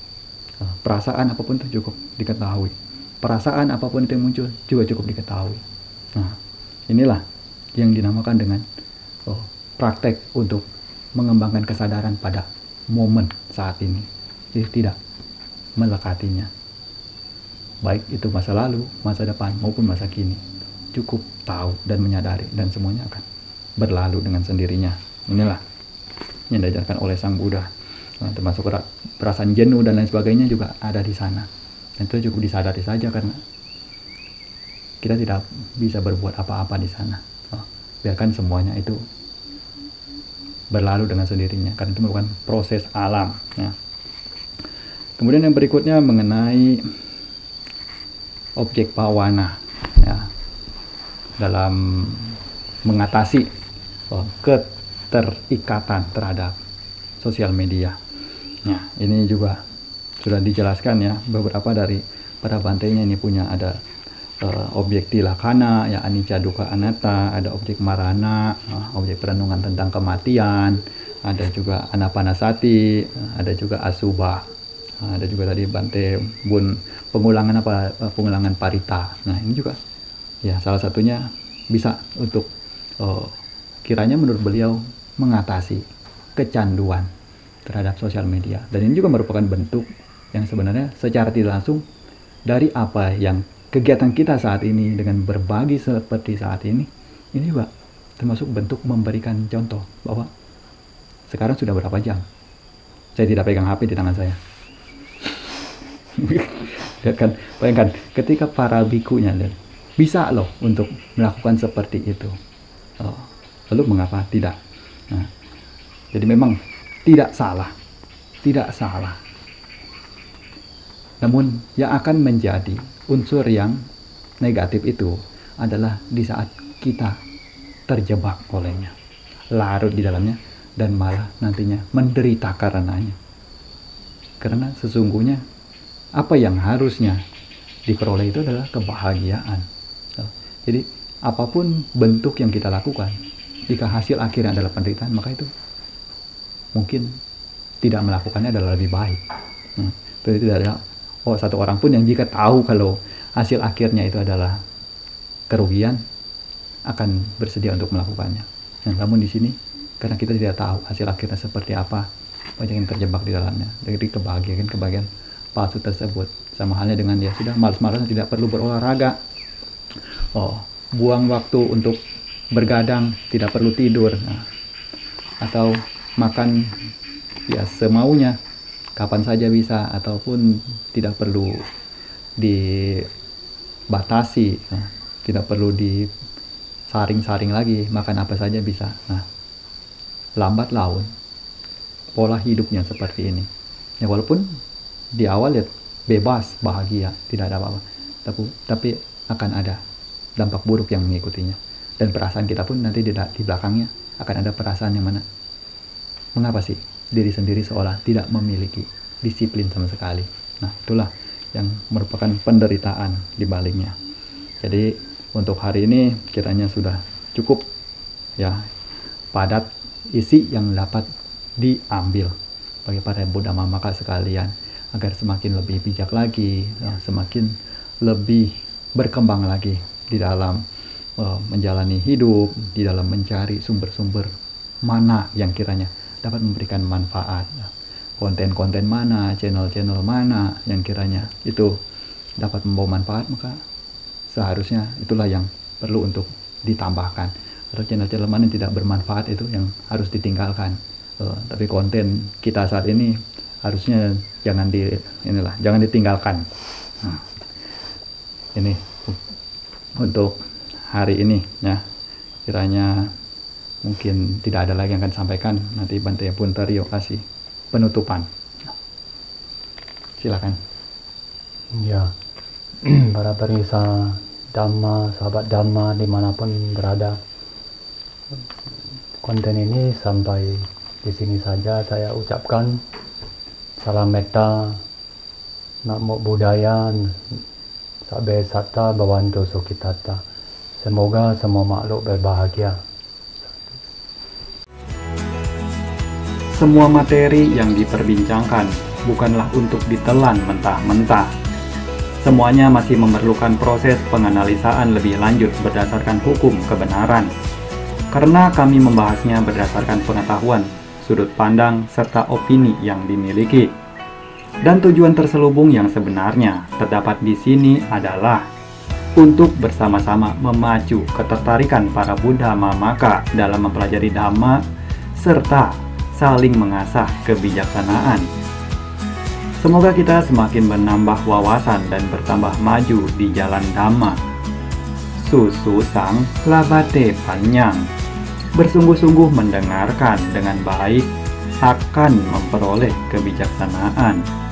Perasaan apapun itu cukup diketahui. Perasaan apapun itu yang muncul juga cukup diketahui. Nah, inilah yang dinamakan dengan praktek untuk mengembangkan kesadaran pada momen saat ini. Jadi tidak melekatinya. Baik itu masa lalu, masa depan, maupun masa kini. Cukup tahu dan menyadari, dan semuanya akan berlalu dengan sendirinya. Inilah yang diajarkan oleh Sang Buddha. Termasuk perasaan jenuh dan lain sebagainya juga ada di sana. Dan itu cukup disadari saja, karena kita tidak bisa berbuat apa-apa di sana. Biarkan semuanya itu berlalu dengan sendirinya, karena itu merupakan proses alam. Ya. Kemudian yang berikutnya mengenai objek bawana, ya, dalam mengatasi keterikatan terhadap sosial media. Nah, ini juga sudah dijelaskan ya, beberapa dari para bantainya ini punya ada objek tilakana, ya, anicca dukkha anatta, ada objek marana, objek perenungan tentang kematian, ada juga anapanasati, ada juga asubha, ada juga tadi Bante Bun pengulangan parita. Nah, ini juga ya salah satunya bisa untuk kiranya menurut beliau mengatasi kecanduan terhadap sosial media. Dan ini juga merupakan bentuk yang sebenarnya secara tidak langsung dari apa yang kegiatan kita saat ini dengan berbagi seperti saat ini juga termasuk bentuk memberikan contoh bahwa sekarang sudah berapa jam saya tidak pegang HP di tangan saya. Bayangkan ketika para bikunya bisa loh untuk melakukan seperti itu. Lalu mengapa tidak? Nah, jadi memang tidak salah. Namun yang akan menjadi unsur yang negatif itu adalah di saat kita terjebak olehnya, larut di dalamnya, dan malah nantinya menderita karenanya. Karena sesungguhnya apa yang harusnya diperoleh itu adalah kebahagiaan. Jadi apapun bentuk yang kita lakukan, jika hasil akhirnya adalah penderitaan, maka itu mungkin tidak melakukannya adalah lebih baik. Itu tidak ada satu orang pun yang jika tahu kalau hasil akhirnya itu adalah kerugian akan bersedia untuk melakukannya. Namun di sini karena kita tidak tahu hasil akhirnya seperti apa, banyak yang terjebak di dalamnya. Jadi kebahagiaan palsu tersebut sama halnya dengan ya sudah malas-malasan tidak perlu berolahraga, buang waktu untuk bergadang, tidak perlu tidur, atau makan ya semaunya kapan saja bisa, ataupun tidak perlu dibatasi, tidak perlu disaring-saring lagi, makan apa saja bisa. Nah, lambat laun pola hidupnya seperti ini. Ya walaupun di awal ya bebas, bahagia, tidak ada apa-apa, tapi akan ada dampak buruk yang mengikutinya. Dan perasaan kita pun nanti di belakangnya akan ada perasaan yang mana, mengapa sih diri sendiri seolah tidak memiliki disiplin sama sekali. Nah, itulah yang merupakan penderitaan di baliknya. Jadi untuk hari ini kiranya sudah cukup ya, padat isi yang dapat diambil bagi para Buddha Mamaka sekalian, agar semakin lebih bijak lagi, semakin lebih berkembang lagi di dalam menjalani hidup, di dalam mencari sumber-sumber mana yang kiranya dapat memberikan manfaat, konten-konten mana, channel-channel mana yang kiranya itu dapat membawa manfaat, maka seharusnya itulah yang perlu untuk ditambahkan. Atau channel-channel mana yang tidak bermanfaat itu yang harus ditinggalkan. Tapi konten kita saat ini harusnya jangan ditinggalkan. Nah, ini untuk hari ini ya, kiranya mungkin tidak ada lagi yang akan sampaikan. Nanti Bante Puntario kasih penutupan. Silakan. Ya, para pemirsa Dhamma, sahabat Dhamma dimanapun berada, konten ini sampai di sini saja saya ucapkan. Salam metta, namo buddhaya, sabbe satta bhavantu sukhitata. Semoga semua makhluk berbahagia. Semua materi yang diperbincangkan bukanlah untuk ditelan mentah-mentah. Semuanya masih memerlukan proses penganalisaan lebih lanjut berdasarkan hukum kebenaran. Karena kami membahasnya berdasarkan pengetahuan, sudut pandang, serta opini yang dimiliki. Dan tujuan terselubung yang sebenarnya terdapat di sini adalah untuk bersama-sama memacu ketertarikan para Buddha Mamaka dalam mempelajari Dhamma, serta saling mengasah kebijaksanaan. Semoga kita semakin menambah wawasan dan bertambah maju di jalan Dhamma. Susu sang labate panjang. Bersungguh-sungguh mendengarkan dengan baik akan memperoleh kebijaksanaan.